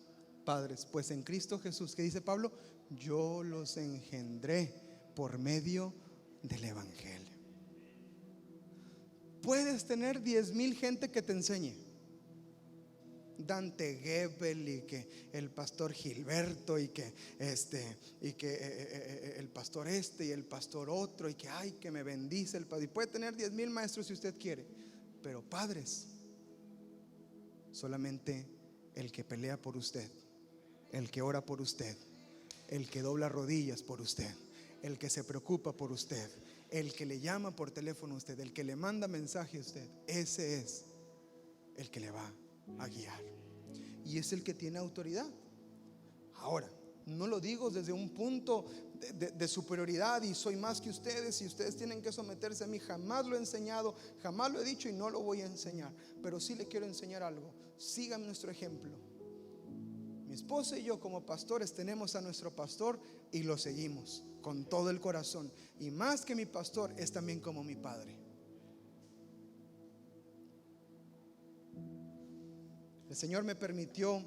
padres, pues en Cristo Jesús, ¿qué dice Pablo? Yo los engendré por medio del evangelio. Puedes tener 10,000 gente que te enseñe, Dante Gebel, y que el pastor Gilberto, y que el pastor y el pastor otro, y que ay, que me bendice el padre. Y puede tener 10,000 maestros si usted quiere, pero padres, solamente el que pelea por usted, el que ora por usted, el que dobla rodillas por usted, el que se preocupa por usted, el que le llama por teléfono a usted, el que le manda mensaje a usted, ese es el que le va a guiar, y es el que tiene autoridad. Ahora, no lo digo desde un punto de superioridad y soy más que ustedes y ustedes tienen que someterse a mí. Jamás lo he enseñado, jamás lo he dicho y no lo voy a enseñar. Pero sí le quiero enseñar algo. Sigan nuestro ejemplo. Mi esposa y yo como pastores tenemos a nuestro pastor y lo seguimos con todo el corazón. Y más que mi pastor, es también como mi padre. El Señor me permitió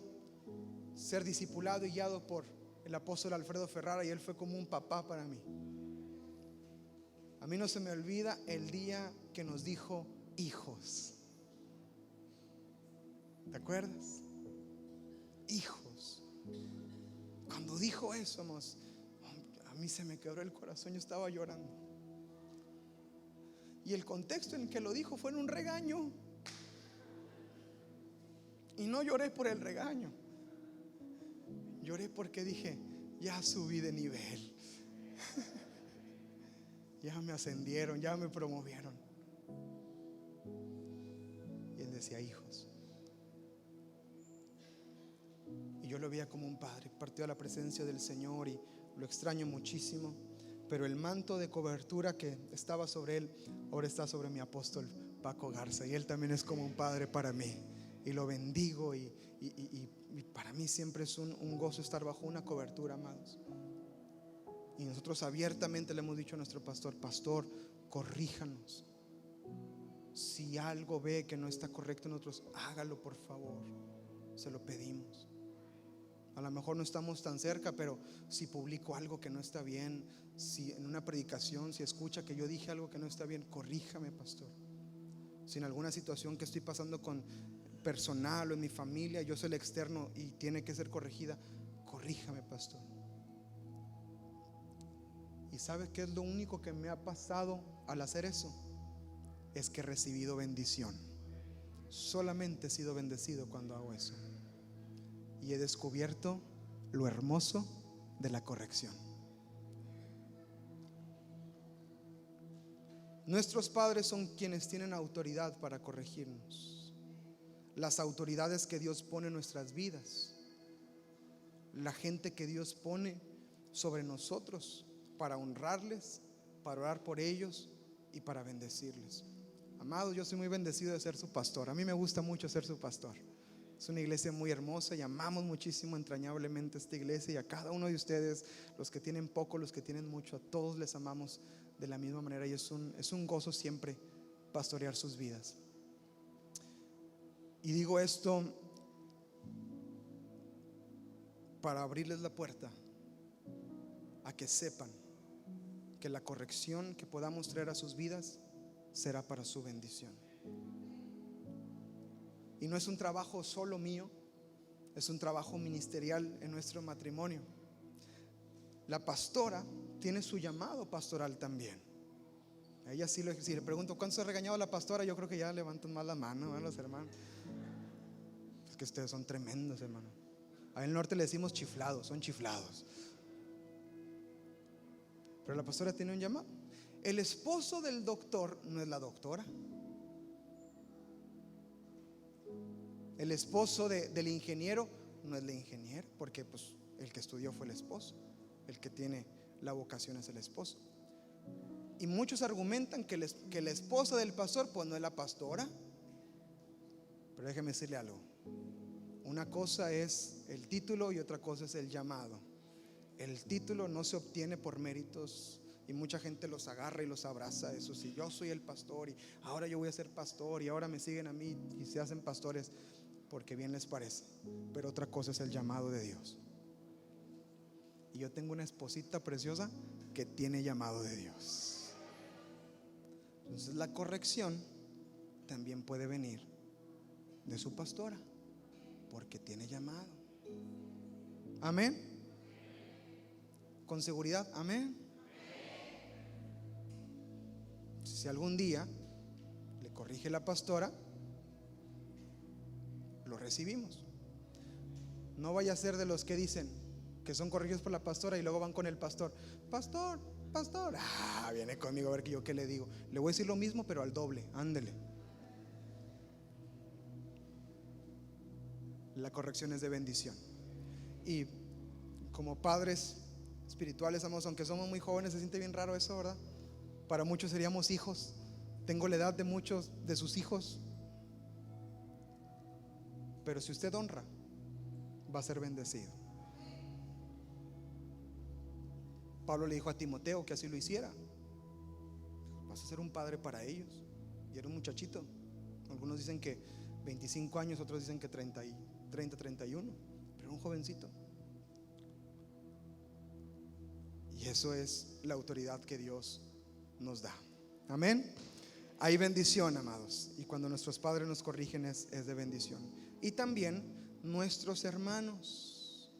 ser discipulado y guiado por el apóstol Alfredo Ferrara, y él fue como un papá para mí. A mí no se me olvida el día que nos dijo hijos. ¿Te acuerdas? Hijos. Cuando dijo eso, a mí se me quebró el corazón, yo estaba llorando. Y el contexto en que lo dijo fue en un regaño. Y no lloré por el regaño, lloré porque dije, ya subí de nivel. Ya me ascendieron, ya me promovieron. Y él decía hijos. Y yo lo veía como un padre. Partió a la presencia del Señor y lo extraño muchísimo. Pero el manto de cobertura que estaba sobre él, ahora está sobre mi apóstol Paco Garza. Y él también es como un padre para mí. Y lo bendigo y para mí siempre es un gozo estar bajo una cobertura, amados. Y nosotros abiertamente le hemos dicho a nuestro pastor: pastor, corríjanos. Si algo ve que no está correcto en nosotros, hágalo por favor, se lo pedimos. A lo mejor no estamos tan cerca, pero si publico algo que no está bien, si en una predicación, si escucha que yo dije algo que no está bien, corríjame, pastor. Si en alguna situación que estoy pasando con personal o en mi familia, yo soy el externo y tiene que ser corregida, corríjame, pastor. ¿Y sabe qué es lo único que me ha pasado al hacer eso? Es que he recibido bendición. Solamente he sido bendecido cuando hago eso. Y he descubierto lo hermoso de la corrección. Nuestros padres son quienes tienen autoridad para corregirnos. Las autoridades que Dios pone en nuestras vidas, la gente que Dios pone sobre nosotros para honrarles, para orar por ellos y para bendecirles. Amados, yo soy muy bendecido de ser su pastor. A mí me gusta mucho ser su pastor. Es una iglesia muy hermosa y amamos muchísimo, entrañablemente esta iglesia, y a cada uno de ustedes, los que tienen poco, los que tienen mucho, a todos les amamos de la misma manera, y es un gozo siempre pastorear sus vidas. Y digo esto para abrirles la puerta a que sepan que la corrección que podamos traer a sus vidas será para su bendición. Y no es un trabajo solo mío, es un trabajo ministerial en nuestro matrimonio. La pastora tiene su llamado pastoral también. A ella sí, si le pregunto ¿cuánto se ha regañado a la pastora? Yo creo que ya levantan más la mano, ¿verdad, los hermanos? Es que ustedes son tremendos, hermano. Ahí en el norte le decimos chiflados, son chiflados. Pero la pastora tiene un llamado. El esposo del doctor no es la doctora. El esposo del ingeniero no es la ingeniera, porque pues el que estudió fue el esposo. El que tiene la vocación es el esposo. Y muchos argumentan que la esposa del pastor pues no es la pastora. Pero déjeme decirle algo: Una cosa es el título y otra cosa es el llamado. El título no se obtiene por méritos y mucha gente los agarra y los abraza. Eso sí, yo soy el pastor y ahora yo voy a ser pastor y ahora me siguen a mí y se hacen pastores porque bien les parece. Pero otra cosa es el llamado de Dios. Y yo tengo una esposita preciosa que tiene llamado de Dios. Entonces la corrección también puede venir de su pastora porque tiene llamado. Amén. Con seguridad, amén. Si algún día le corrige la pastora, lo recibimos. No vaya a ser de los que dicen que son corregidos por la pastora y luego van con el pastor: pastor, pastor, viene conmigo a ver que yo qué le digo. Le voy a decir lo mismo pero al doble, ándele. La corrección es de bendición. Y como padres espirituales, amados, aunque somos muy jóvenes, se siente bien raro eso, ¿verdad? Para muchos seríamos hijos. Tengo la edad de muchos de sus hijos. Pero si usted honra, va a ser bendecido. Pablo le dijo a Timoteo que así lo hiciera. Vas a ser un padre para ellos. Y era un muchachito. Algunos dicen que 25 años, otros dicen que 30, 31, pero un jovencito. Y eso es la autoridad que Dios nos da. Amén. Hay bendición, amados. Y cuando nuestros padres nos corrigen es de bendición. Y también nuestros hermanos.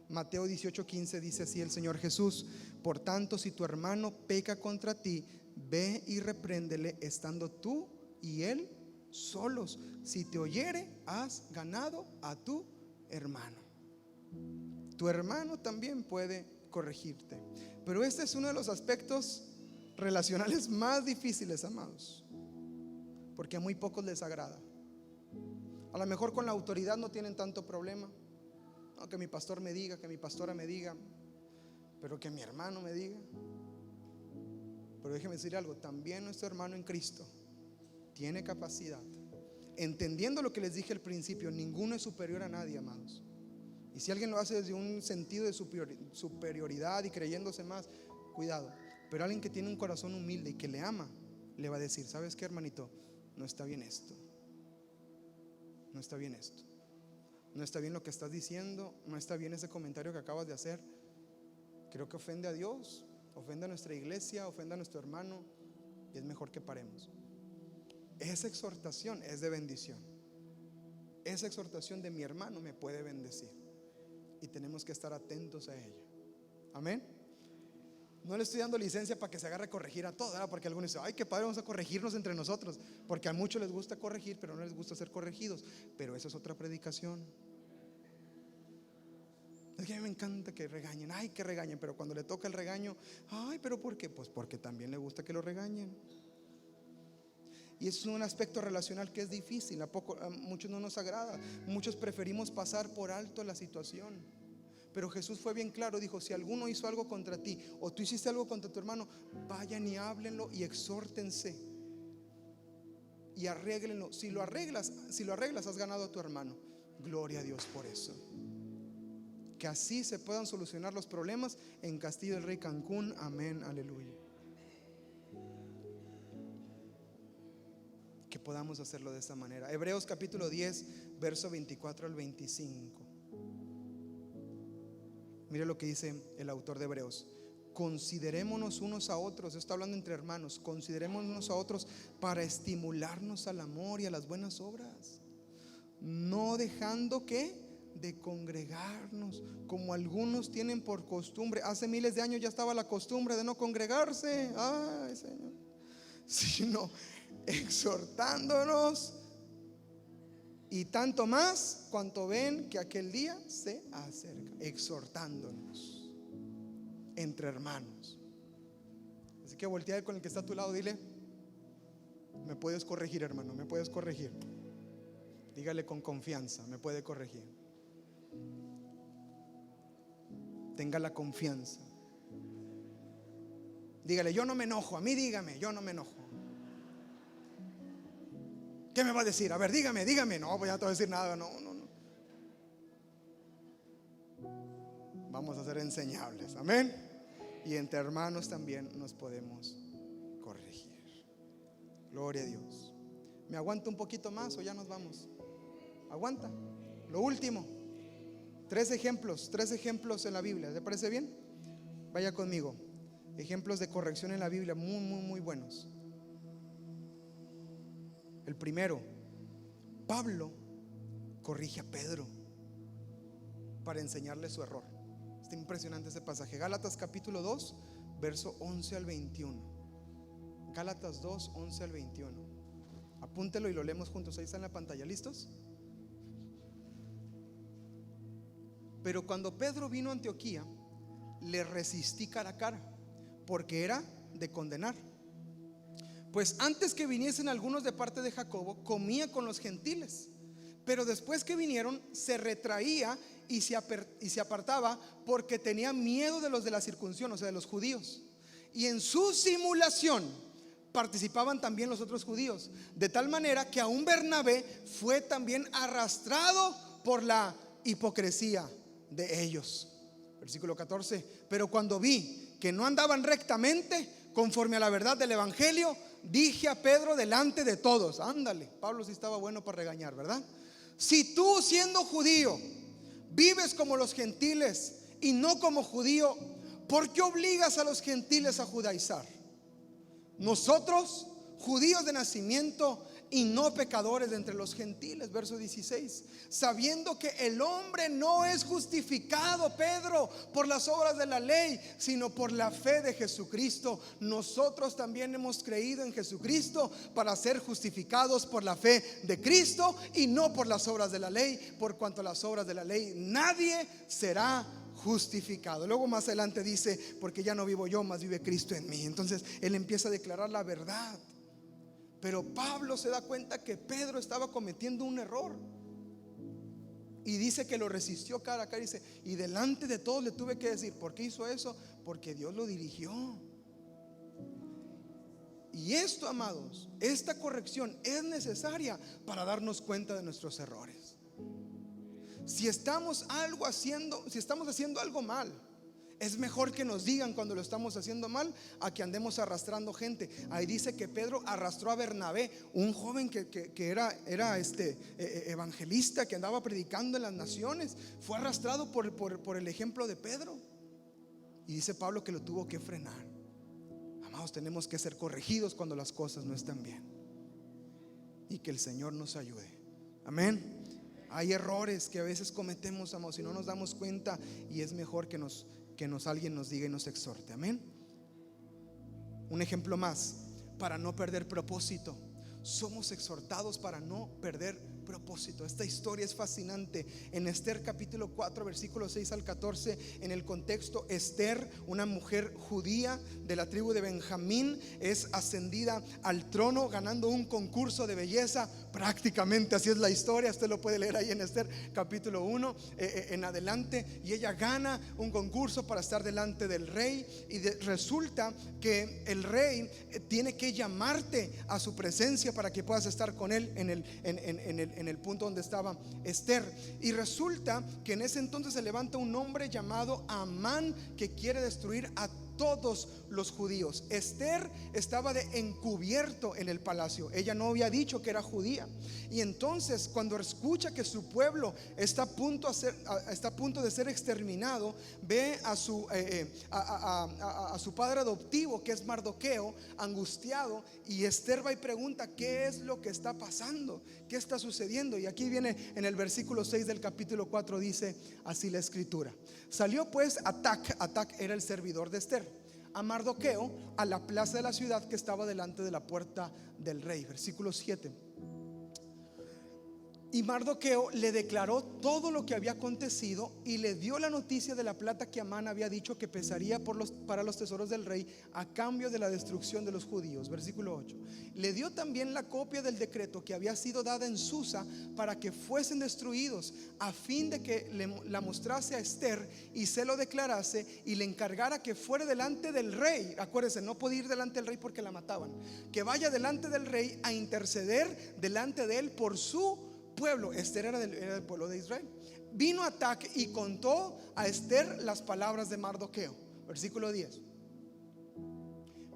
Mateo 18:15 dice así el Señor Jesús: por tanto, si tu hermano peca contra ti, ve y repréndele estando tú y él solos. Si te oyere, has ganado a tu hermano. Tu hermano también puede corregirte. Pero este es uno de los aspectos relacionales más difíciles, amados, porque a muy pocos les agrada. A lo mejor con la autoridad no tienen tanto problema. No, que mi pastor me diga, que mi pastora me diga, pero que mi hermano me diga. Pero déjeme decir algo: también nuestro hermano en Cristo tiene capacidad, entendiendo lo que les dije al principio. Ninguno es superior a nadie, amados. Y si alguien lo hace desde un sentido de superioridad y creyéndose más, cuidado. Pero alguien que tiene un corazón humilde y que le ama, le va a decir: ¿sabes qué, hermanito? No está bien esto. No está bien esto. No está bien lo que estás diciendo. No está bien ese comentario que acabas de hacer. Creo que ofende a Dios, ofende a nuestra iglesia, ofende a nuestro hermano, y es mejor que paremos. Esa exhortación es de bendición. Esa exhortación de mi hermano me puede bendecir, y tenemos que estar atentos a ella. Amén. No le estoy dando licencia para que se agarre a corregir a todos, ¿verdad? Porque algunos dicen: ay, qué padre, vamos a corregirnos entre nosotros. Porque a muchos les gusta corregir, pero no les gusta ser corregidos. Pero eso es otra predicación. Es que a mí me encanta que regañen. Ay, que regañen. Pero cuando le toca el regaño, ay, ¿pero por qué? Pues porque también le gusta que lo regañen. Y es un aspecto relacional que es difícil. A muchos no nos agrada. Muchos preferimos pasar por alto la situación. Pero Jesús fue bien claro, dijo: si alguno hizo algo contra ti o tú hiciste algo contra tu hermano, vayan y háblenlo y exhórtense y arréglenlo. Si lo arreglas, has ganado a tu hermano. Gloria a Dios por eso. Que así se puedan solucionar los problemas en Castillo del Rey, Cancún. Amén, aleluya. Que podamos hacerlo de esta manera. Hebreos capítulo 10, verso 24 al 25. Mire lo que dice el autor de Hebreos: considerémonos unos a otros. Está hablando entre hermanos. Considerémonos unos a otros para estimularnos al amor y a las buenas obras, no dejando de congregarnos, como algunos tienen por costumbre. Hace miles de años ya estaba la costumbre de no congregarse. Ay, Señor. Sino exhortándonos, y tanto más cuanto ven que aquel día se acerca. Exhortándonos entre hermanos. Así que voltea con el que está a tu lado, dile: me puedes corregir, hermano, me puedes corregir. Dígale con confianza: me puede corregir. Tenga la confianza. Dígale: yo no me enojo. A mí dígame: yo no me enojo. ¿Qué me va a decir? A ver, dígame. No, pues ya no te voy a decir nada. No. Vamos a ser enseñables, amén. Y entre hermanos también nos podemos corregir. Gloria a Dios. ¿Me aguanta un poquito más o ya nos vamos? Aguanta. Lo último, tres ejemplos en la Biblia. ¿Le parece bien? Vaya conmigo. Ejemplos de corrección en la Biblia muy buenos. El primero, Pablo corrige a Pedro para enseñarle su error. Está impresionante ese pasaje. Gálatas capítulo 2, verso 11 al 21. Gálatas 2, 11 al 21. Apúntelo y lo leemos juntos. Ahí está en la pantalla. ¿Listos? Pero cuando Pedro vino a Antioquía, le resistí cara a cara, porque era de condenar. Pues antes que viniesen algunos de parte de Jacobo, comía con los gentiles, pero después que vinieron, se retraía y se apartaba, porque tenía miedo de los de la circuncisión, o sea, de los judíos. Y en su simulación participaban también los otros judíos, de tal manera que aún Bernabé fue también arrastrado por la hipocresía de ellos. Versículo 14. Pero cuando vi que no andaban rectamente conforme a la verdad del evangelio, dije a Pedro delante de todos. Ándale, Pablo sí estaba bueno para regañar, ¿verdad? Si tú, siendo judío, vives como los gentiles y no como judío, ¿por qué obligas a los gentiles a judaizar? Nosotros, judíos de nacimiento y no pecadores de entre los gentiles. Verso 16. Sabiendo que el hombre no es justificado, Pedro, por las obras de la ley, sino por la fe de Jesucristo. Nosotros también hemos creído en Jesucristo para ser justificados por la fe de Cristo y no por las obras de la ley, por cuanto a las obras de la ley nadie será justificado. Luego más adelante dice: porque ya no vivo yo, mas vive Cristo en mí. Entonces él empieza a declarar la verdad. Pero Pablo se da cuenta que Pedro estaba cometiendo un error y dice que lo resistió cara a cara. Dice: y delante de todos le tuve que decir. ¿Por qué hizo eso? Porque Dios lo dirigió. Y esto, amados, esta corrección es necesaria para darnos cuenta de nuestros errores. Si estamos haciendo algo mal, es mejor que nos digan cuando lo estamos haciendo mal, a que andemos arrastrando gente. Ahí dice que Pedro arrastró a Bernabé, un joven que era evangelista, que andaba predicando en las naciones. Fue arrastrado por el ejemplo de Pedro. Y dice Pablo que lo tuvo que frenar. Amados, tenemos que ser corregidos cuando las cosas no están bien, y que el Señor nos ayude. Amén. Hay errores que a veces cometemos, amados, y no nos damos cuenta, y es mejor que alguien nos diga y nos exhorte. Amén. Un ejemplo más, para no perder propósito. Somos exhortados para no perder propósito. Esta historia es fascinante. En Esther capítulo 4 versículos 6 al 14, en el contexto, Esther, una mujer judía de la tribu de Benjamín, es ascendida al trono ganando un concurso de belleza. Prácticamente así es la historia. Usted lo puede leer ahí en Esther capítulo 1 en adelante. Y ella gana un concurso para estar delante del rey, y resulta que el rey tiene que llamarte a su presencia para que puedas estar con él en el punto donde estaba Esther. Y resulta que en ese entonces se levanta un hombre llamado Amán, que quiere destruir a todos los judíos. Esther estaba de encubierto en el palacio. Ella no había dicho que era judía. Y entonces, cuando escucha que su pueblo está a punto de ser exterminado, ve a su padre adoptivo, que es Mardoqueo, angustiado. Y Esther va y pregunta: ¿qué es lo que está pasando? ¿Qué está sucediendo? Y aquí viene en el versículo 6 del capítulo 4, dice así la escritura: salió pues Atac era el servidor de Esther, a Mardoqueo a la plaza de la ciudad que estaba delante de la puerta del rey. Versículo 7. Y Mardoqueo le declaró todo lo que había acontecido y le dio la noticia de la plata que Amán había dicho que pesaría para los tesoros del rey a cambio de la destrucción de los judíos. Versículo 8. Le dio también la copia del decreto que había sido dada en Susa para que fuesen destruidos, a fin de que la mostrase a Esther y se lo declarase y le encargara que fuera delante del rey. Acuérdense, no podía ir delante del rey porque la mataban. Que vaya delante del rey a interceder delante de él por su pueblo. Esther era del pueblo de Israel. Vino Atac y contó a Esther las palabras de Mardoqueo. Versículo 10.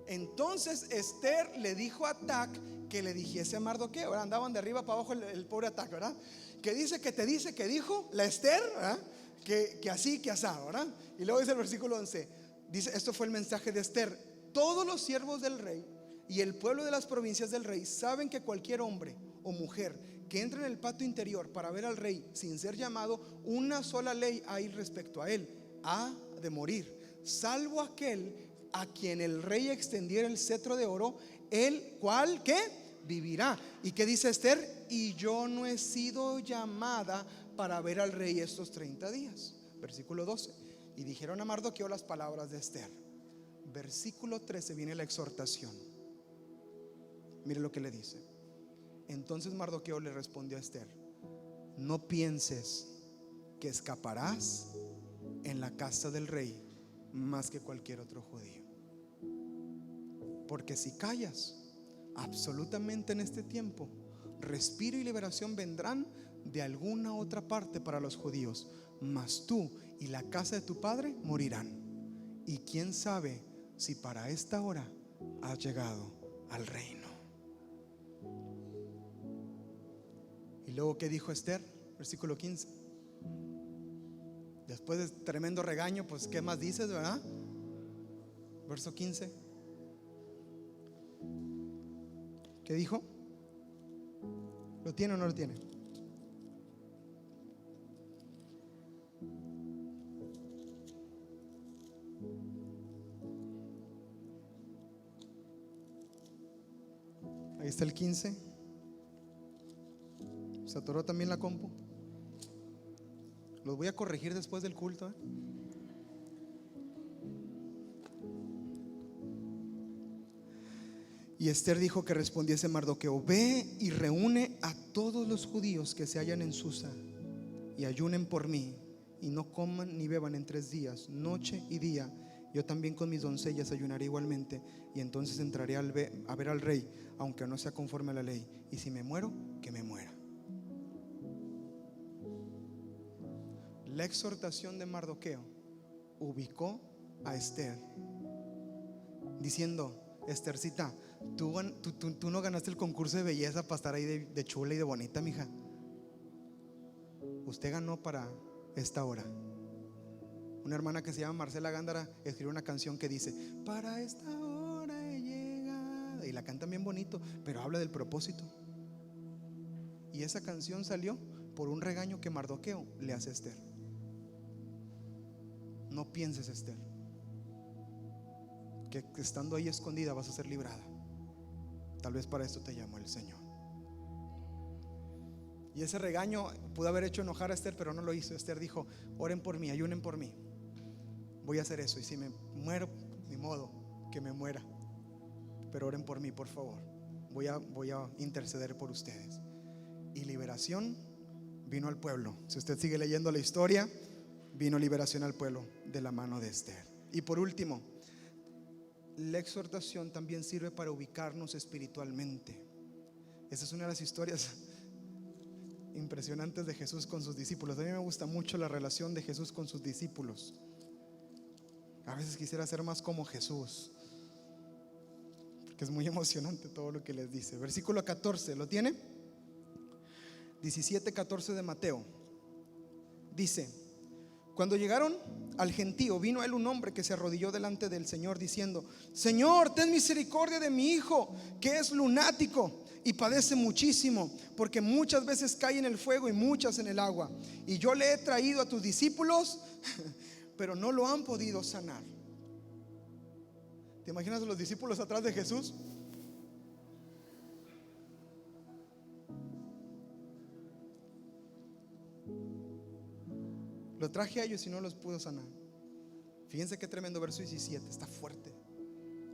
Entonces Esther le dijo a Atac que le dijese a Mardoqueo. ¿Verdad? Andaban de arriba para abajo el pobre Atac, ¿verdad? Que dice que te dice que dijo la Esther, ¿verdad? Que así, que asado, ¿verdad? Y luego dice el versículo 11. Dice, esto fue el mensaje de Esther: todos los siervos del rey y el pueblo de las provincias del rey saben que cualquier hombre o mujer que entre en el patio interior para ver al rey sin ser llamado, una sola ley hay respecto a él: ha de morir, salvo aquel a quien el rey extendiera el cetro de oro, el cual ¿qué? Vivirá. ¿Y qué dice Esther? Y yo no he sido llamada para ver al rey estos 30 días. Versículo 12. Y dijeron a Mardoqueo las palabras de Esther. Versículo 13 viene la exhortación. Mire lo que le dice. Entonces Mardoqueo le respondió a Esther: no pienses que escaparás en la casa del rey más que cualquier otro judío, porque si callas absolutamente en este tiempo, respiro y liberación vendrán de alguna otra parte para los judíos, mas tú y la casa de tu padre morirán. Y quién sabe si para esta hora has llegado al reino. Y luego, ¿qué dijo Esther? Versículo 15. Después de tremendo regaño, pues ¿qué más dices, verdad? Verso 15. ¿Qué dijo? ¿Lo tiene o no lo tiene? Ahí está el 15. Se atoró también la compu. Los voy a corregir después del culto, ¿eh? Y Esther dijo que respondiese Mardoqueo: ve y reúne a todos los judíos que se hallan en Susa y ayunen por mí, y no coman ni beban en 3 días, noche y día. Yo también con mis doncellas ayunaré igualmente, y entonces entraré a ver al rey, aunque no sea conforme a la ley, y si me muero, que me muera. La exhortación de Mardoqueo ubicó a Esther diciendo: Esthercita, tú no ganaste el concurso de belleza para estar ahí de chula y de bonita, mija. Usted ganó para esta hora. Una hermana que se llama Marcela Gándara escribió una canción que dice: para esta hora he llegado, y la cantan bien bonito, pero habla del propósito. Y esa canción salió por un regaño que Mardoqueo le hace a Esther. No pienses, Esther, que estando ahí escondida vas a ser librada. Tal vez para esto te llamó el Señor. Y ese regaño pudo haber hecho enojar a Esther, pero no lo hizo. Esther dijo: oren por mí, ayunen por mí. Voy a hacer eso, y si me muero, ni modo, que me muera, pero oren por mí, por favor. Voy a interceder por ustedes. Y liberación vino al pueblo. Si usted sigue leyendo la historia, vino liberación al pueblo de la mano de Esther. Y por último, la exhortación también sirve para ubicarnos espiritualmente. Esa es una de las historias impresionantes de Jesús con sus discípulos. A mí me gusta mucho la relación de Jesús con sus discípulos. A veces quisiera ser más como Jesús, porque es muy emocionante todo lo que les dice. Versículo 14, ¿lo tiene? 17:14 de Mateo. Dice: cuando llegaron al gentío, vino a él un hombre que se arrodilló delante del Señor diciendo: Señor, ten misericordia de mi hijo, que es lunático y padece muchísimo, porque muchas veces cae en el fuego y muchas en el agua. Y yo le he traído a tus discípulos, pero no lo han podido sanar. ¿Te imaginas a los discípulos atrás de Jesús? Lo traje a ellos y no los pudo sanar. Fíjense qué tremendo, verso 17, está fuerte.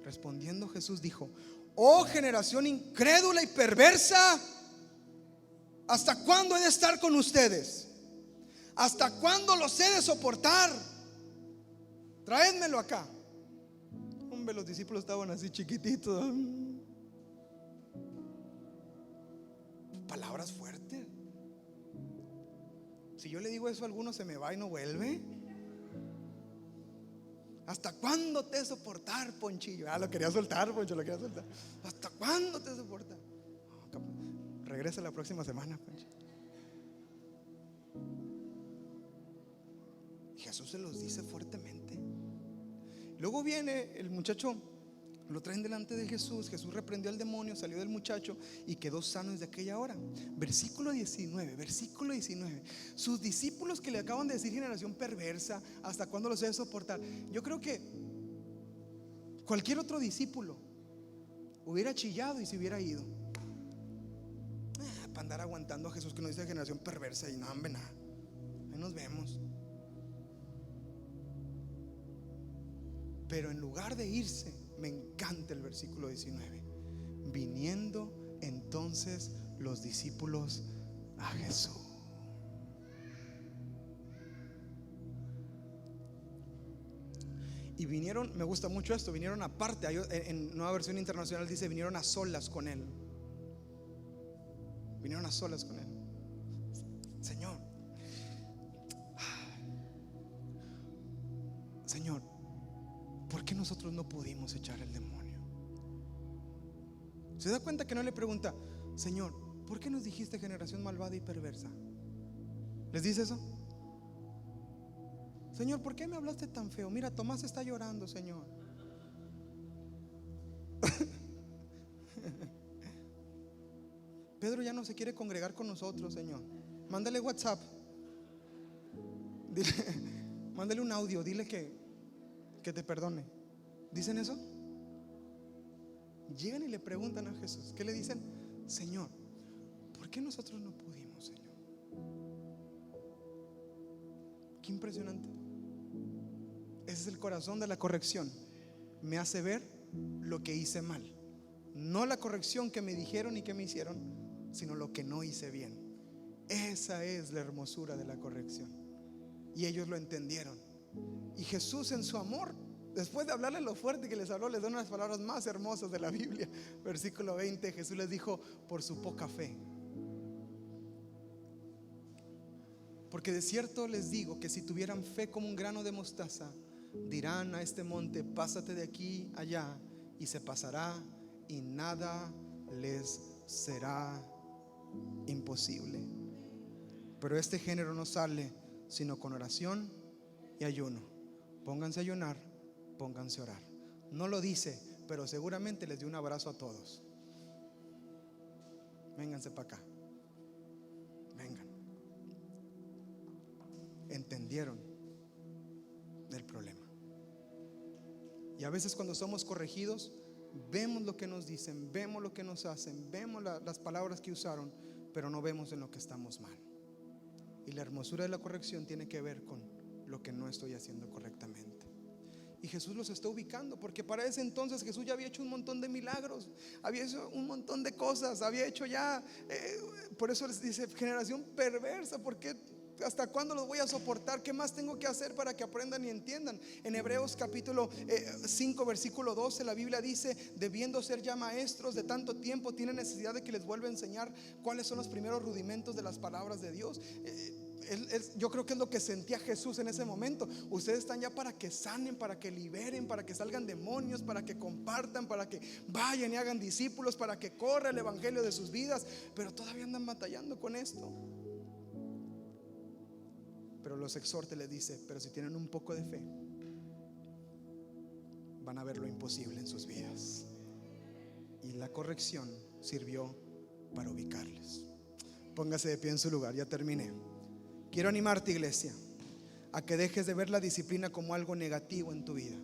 Respondiendo Jesús dijo: oh generación incrédula y perversa, ¿hasta cuándo he de estar con ustedes? ¿Hasta cuándo los he de soportar? Traédmelo acá. Hombre, los discípulos estaban así chiquititos. Palabras fuertes. Si yo le digo eso a alguno, se me va y no vuelve. ¿Hasta cuándo te he de soportar, Ponchillo? Lo quería soltar, Poncho, lo quería soltar. ¿Hasta cuándo te he de soportar? Regresa la próxima semana, Poncho. Y Jesús se los dice fuertemente. Luego viene el muchacho, lo traen delante de Jesús. Jesús reprendió al demonio, salió del muchacho y quedó sano desde aquella hora. Versículo 19. Sus discípulos que le acaban de decir generación perversa, ¿hasta cuándo los he de soportar? Yo creo que cualquier otro discípulo hubiera chillado y se hubiera ido. Para andar aguantando a Jesús que nos dice generación perversa. Y no, hombre, nada, ahí nos vemos. Pero en lugar de irse, me encanta el versículo 19. Viniendo entonces los discípulos a Jesús. Y vinieron, me gusta mucho esto, vinieron aparte. En Nueva Versión Internacional dice: vinieron a solas con él. Vinieron a solas con él. Señor, ¿por qué nosotros no pudimos echar el demonio? ¿Se da cuenta que no le pregunta: Señor, ¿por qué nos dijiste generación malvada y perversa? ¿Les dice eso? Señor, ¿por qué me hablaste tan feo? Mira, Tomás está llorando, Señor. Pedro ya no se quiere congregar con nosotros, Señor. Mándale WhatsApp. Mándale un audio, dile que te perdone. ¿Dicen eso? Llegan y le preguntan a Jesús. ¿Qué le dicen? Señor, ¿por qué nosotros no pudimos, Señor? Qué impresionante. Ese es el corazón de la corrección. Me hace ver lo que hice mal. No la corrección que me dijeron y que me hicieron, sino lo que no hice bien. Esa es la hermosura de la corrección. Y ellos lo entendieron. Y Jesús, en su amor, después de hablarles lo fuerte que les habló, les da unas palabras más hermosas de la Biblia. Versículo 20, Jesús les dijo: por su poca fe. Porque de cierto les digo que si tuvieran fe como un grano de mostaza, dirán a este monte: pásate de aquí allá, y se pasará, y nada les será imposible. Pero este género no sale sino con oración y ayuno. Pónganse a ayunar, pónganse a orar. No lo dice, pero seguramente les dio un abrazo a todos. Vénganse para acá. Vengan. Entendieron del problema. Y a veces cuando somos corregidos, vemos lo que nos dicen, vemos lo que nos hacen, vemos las palabras que usaron, pero no vemos en lo que estamos mal. Y la hermosura de la corrección tiene que ver con lo que no estoy haciendo correctamente. Y Jesús los está ubicando, porque para ese entonces Jesús ya había hecho un montón de milagros, había hecho un montón de cosas, había hecho ya, por eso les dice generación perversa. Porque ¿hasta cuándo los voy a soportar? ¿Qué más tengo que hacer para que aprendan y entiendan? En Hebreos capítulo 5 versículo 12 la Biblia dice: debiendo ser ya maestros de tanto tiempo, tienen necesidad de que les vuelva a enseñar cuáles son los primeros rudimentos de las palabras de Dios. Yo creo que es lo que sentía Jesús en ese momento. Ustedes están ya para que sanen, para que liberen, para que salgan demonios, para que compartan, para que vayan y hagan discípulos, para que corra el evangelio de sus vidas, pero todavía andan batallando con esto. Pero los exhorta y les dice: pero si tienen un poco de fe, van a ver lo imposible en sus vidas. Y la corrección sirvió para ubicarles. Póngase de pie en su lugar, ya terminé. Quiero animarte, iglesia, a que dejes de ver la disciplina como algo negativo en tu vida.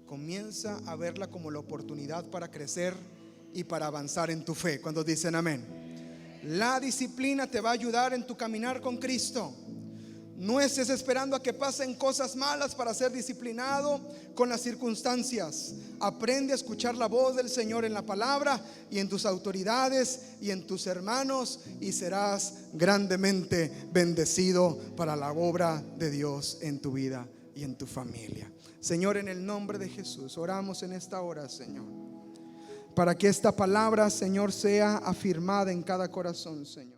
Comienza a verla como la oportunidad para crecer y para avanzar en tu fe. Cuando dicen amén. La disciplina te va a ayudar en tu caminar con Cristo. No estés esperando a que pasen cosas malas para ser disciplinado con las circunstancias. Aprende a escuchar la voz del Señor en la palabra y en tus autoridades y en tus hermanos, y serás grandemente bendecido para la obra de Dios en tu vida y en tu familia. Señor, en el nombre de Jesús, oramos en esta hora, Señor, para que esta palabra, Señor, sea afirmada en cada corazón, Señor.